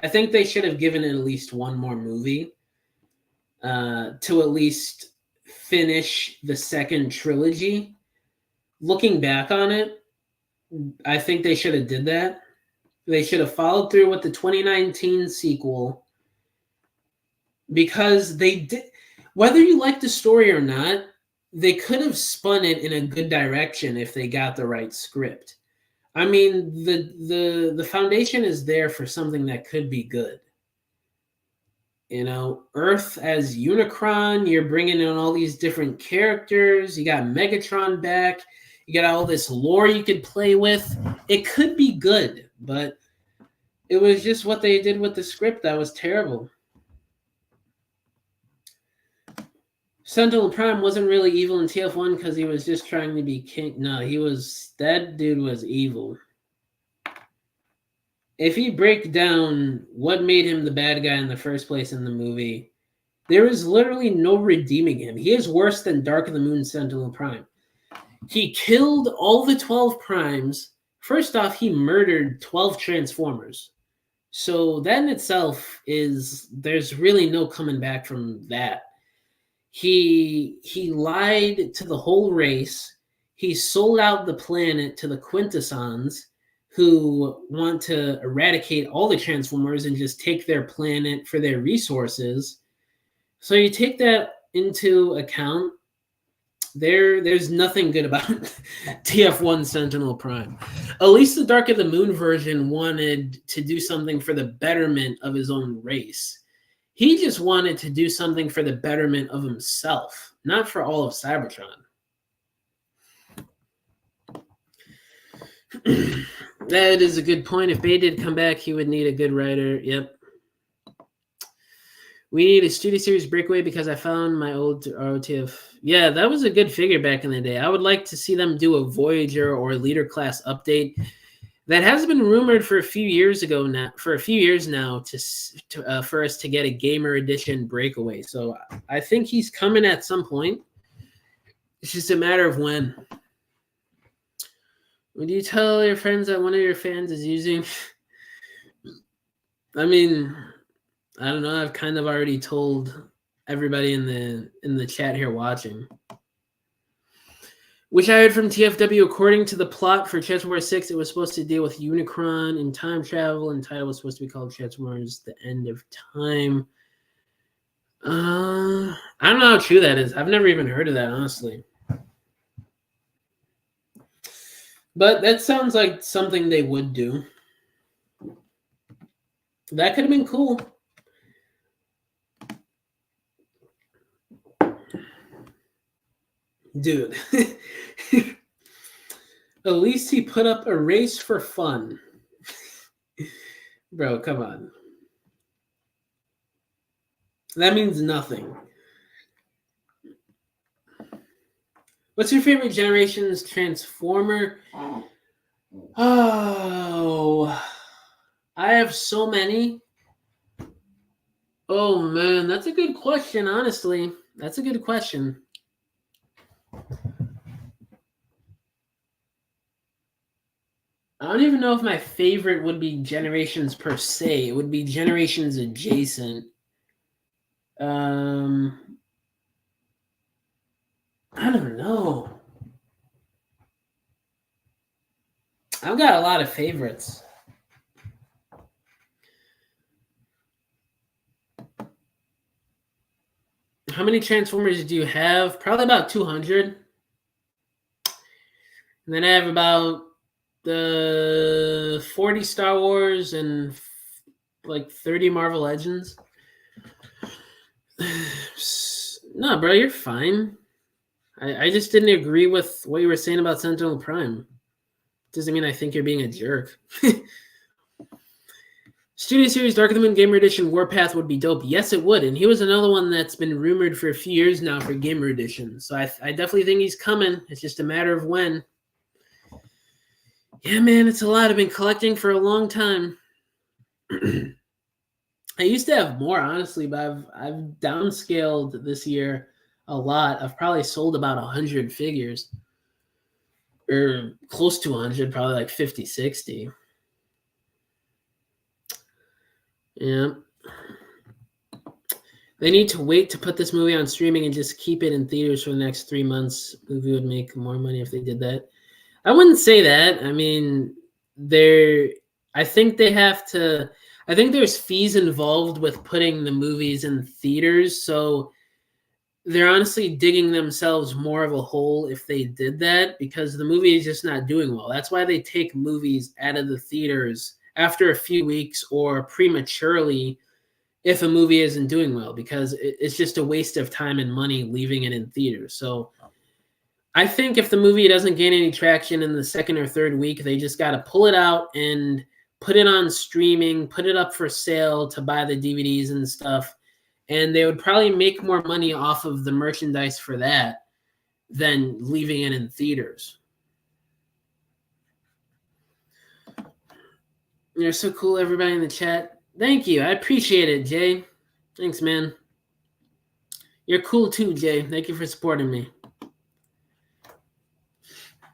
I think they should have given it at least one more movie to at least finish the second trilogy. Looking back on it, I think they should have did that. They should have followed through with the 2019 sequel because they did. Whether you like the story or not, they could have spun it in a good direction if they got the right script. I mean, the foundation is there for something that could be good. You know, Earth as Unicron, you're bringing in all these different characters. You got Megatron back. You got all this lore you could play with. It could be good, but it was just what they did with the script that was terrible. Sentinel Prime wasn't really evil in TF1 because he was just trying to be king. No, that dude was evil. If you break down what made him the bad guy in the first place in the movie, there is literally no redeeming him. He is worse than Dark of the Moon Sentinel Prime. He killed all the 12 primes. First off, he murdered 12 Transformers. So that in itself there's really no coming back from that. He lied to the whole race. He sold out the planet to the Quintessons, who want to eradicate all the Transformers and just take their planet for their resources. So you take that into account, there's nothing good about TF1 Sentinel Prime. At least the Dark of the Moon version wanted to do something for the betterment of his own race. He just wanted to do something for the betterment of himself, not for all of Cybertron. That is a good point. If Bay did come back, he would need a good writer. Yep. We need a studio series breakaway because I found my old ROTF. Yeah, that was a good figure back in the day. I would like to see them do a Voyager or Leader class update. That has been rumored for a few years now, for us to get a Gamer Edition breakaway. So I think he's coming at some point. It's just a matter of when. Would you tell your friends that one of your fans is using? I mean, I don't know. I've kind of already told everybody in the chat here watching. Which I heard from TFW, according to the plot for Transformers 6, it was supposed to deal with Unicron and time travel, and the title was supposed to be called Transformers: The End of Time. I don't know how true that is. I've never even heard of that, honestly. But that sounds like something they would do. That could have been cool. Dude. At least he put up a race for fun. Bro, come on. That means nothing. What's your favorite generation's Transformer? Oh. I have so many. Oh man, that's a good question, honestly. That's a good question. I don't even know if my favorite would be Generations per se. It would be Generations adjacent. Um, I don't know. I've got a lot of favorites. How many Transformers do you have? Probably about 200. And then I have about the 40 Star Wars and like 30 Marvel Legends. No, bro, you're fine. I just didn't agree with what you were saying about Sentinel Prime. Doesn't mean I think you're being a jerk. Studio Series Dark of the Moon Gamer Edition Warpath would be dope. Yes, it would. And he was another one that's been rumored for a few years now for Gamer Edition. So I definitely think he's coming. It's just a matter of when. Yeah, man, it's a lot. I've been collecting for a long time. I used to have more, honestly, but I've downscaled this year a lot. I've probably sold about 100 figures. Or close to 100, probably like 50, 60. Yeah. They need to wait to put this movie on streaming and just keep it in theaters for the next 3 months. The movie would make more money if they did that. I wouldn't say that. I mean, I think they have to. I think there's fees involved with putting the movies in theaters, so they're honestly digging themselves more of a hole if they did that because the movie is just not doing well. That's why they take movies out of the theaters after a few weeks or prematurely if a movie isn't doing well because it's just a waste of time and money leaving it in theaters. So I think if the movie doesn't gain any traction in the second or third week, they just got to pull it out and put it on streaming, put it up for sale to buy the DVDs and stuff. And they would probably make more money off of the merchandise for that than leaving it in theaters. You're so cool, everybody in the chat. Thank you. I appreciate it, Jay. Thanks, man. You're cool too, Jay. Thank you for supporting me.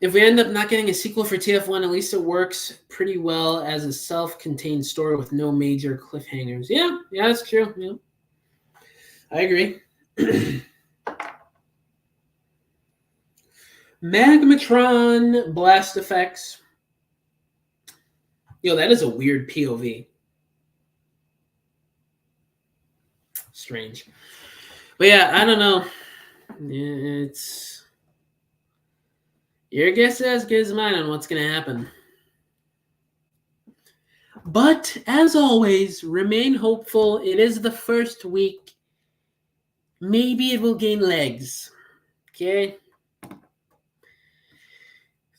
If we end up not getting a sequel for TF1, at least it works pretty well as a self-contained story with no major cliffhangers. Yeah, that's true. Yeah. I agree. Magmatron blast effects. Yo, that is a weird POV. Strange. But yeah, I don't know. It's your guess is as good as mine on what's going to happen. But as always, remain hopeful. It is the first week. Maybe it will gain legs. Okay?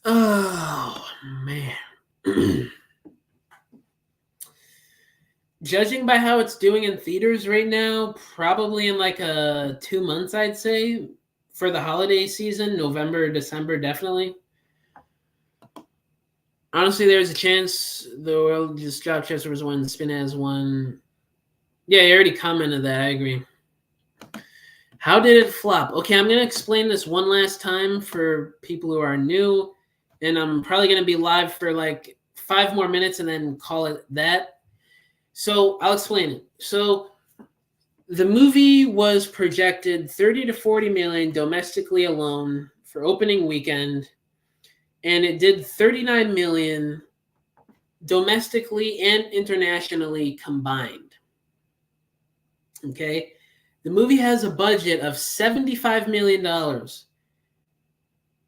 Oh, man. Judging by how it's doing in theaters right now, probably in like 2 months, I'd say, for the holiday season, November, December, definitely. Honestly, there's a chance the world just dropped Chester's one, Spin has one. Yeah, you already commented that. I agree. How did it flop? Okay, I'm going to explain this one last time for people who are new, and I'm probably going to be live for like 5 more minutes and then call it that. So I'll explain it. So the movie was projected 30 to 40 million domestically alone for opening weekend, and it did 39 million domestically and internationally combined. Okay? The movie has a budget of $75 million. And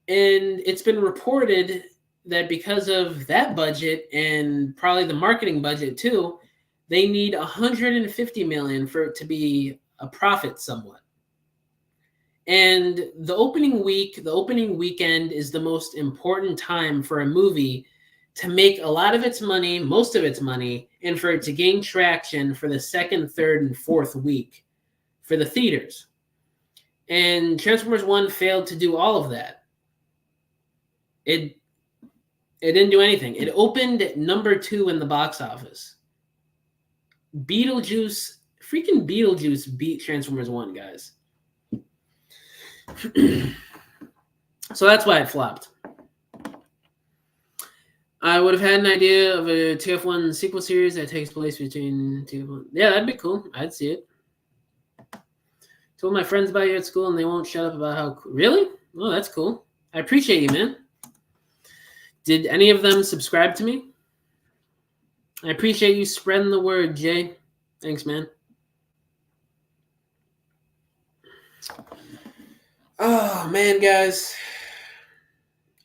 it's been reported that because of that budget and probably the marketing budget too, they need 150 million for it to be a profit somewhat. And the opening weekend is the most important time for a movie to make a lot of its money, most of its money, and for it to gain traction for the second, third, and fourth week for the theaters. And Transformers 1 failed to do all of that. It didn't do anything. It opened at number 2 in the box office. Beetlejuice, freaking Beetlejuice beat Transformers 1, guys. So that's why it flopped. I would have had an idea of a TF1 sequel series that takes place between TF1. Yeah, that'd be cool. I'd see it. Told my friends about you at school, and they won't shut up about how. Really? Oh, that's cool. I appreciate you, man. Did any of them subscribe to me? I appreciate you spreading the word, Jay. Thanks, man. Oh, man, guys.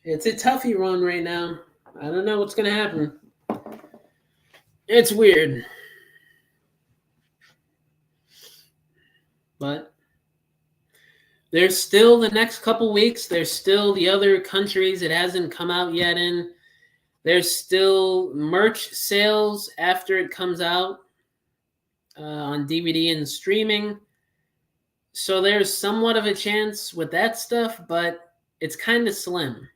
It's a toughie run right now. I don't know what's going to happen. It's weird. But there's still the next couple weeks. There's still the other countries it hasn't come out yet in. There's still merch sales after it comes out on DVD and streaming. So there's somewhat of a chance with that stuff, but it's kind of slim.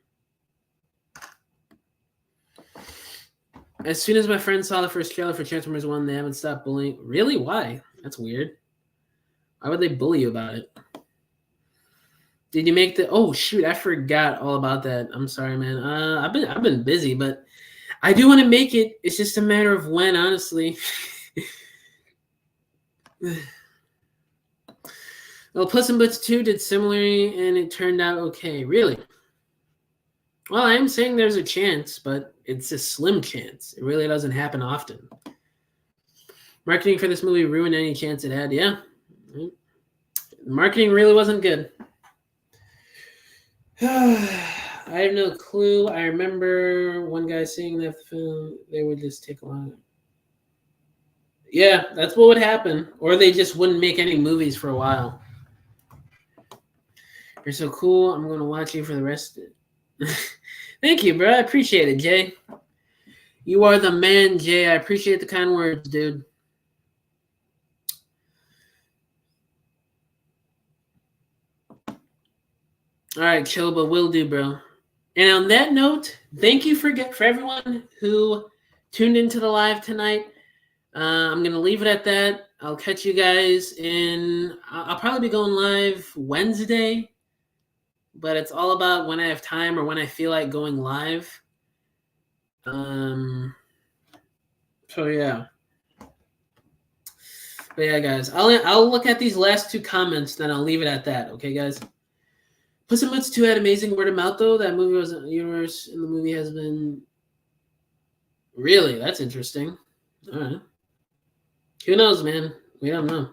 As soon as my friends saw the first trailer for Transformers 1, they haven't stopped bullying. Really? Why? That's weird. Why would they bully you about it? Did you make the? Oh shoot! I forgot all about that. I'm sorry, man. I've been busy, but I do want to make it. It's just a matter of when, honestly. Well, Puss in Boots 2 did similarly, and it turned out okay. Really? Well, I am saying there's a chance, but it's a slim chance. It really doesn't happen often. Marketing for this movie ruined any chance it had. Yeah. Marketing really wasn't good. I have no clue. I remember one guy saying that the film, they would just take a while. Yeah, that's what would happen. Or they just wouldn't make any movies for a while. You're so cool. I'm going to watch you for the rest of it. Thank you, bro. I appreciate it, Jay. You are the man, Jay. I appreciate the kind words, dude. All right, Choba, will do, bro. And on that note, thank you for everyone who tuned into the live tonight. I'm going to leave it at that. I'll catch you guys I'll probably be going live Wednesday, but it's all about when I have time or when I feel like going live. So yeah. But yeah, guys, I'll look at these last two comments, then I'll leave it at that. Okay, guys? Puss in Boots 2 had amazing word of mouth, though. That movie was universe in the movie has been... Really? That's interesting. All right. Who knows, man? We don't know.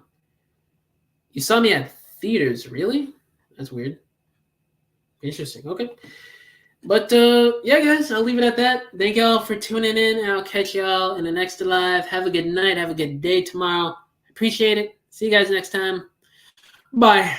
You saw me at theaters, really? That's weird. Interesting. Okay. But, yeah, guys, I'll leave it at that. Thank y'all for tuning in, and I'll catch y'all in the next live. Have a good night. Have a good day tomorrow. Appreciate it. See you guys next time. Bye.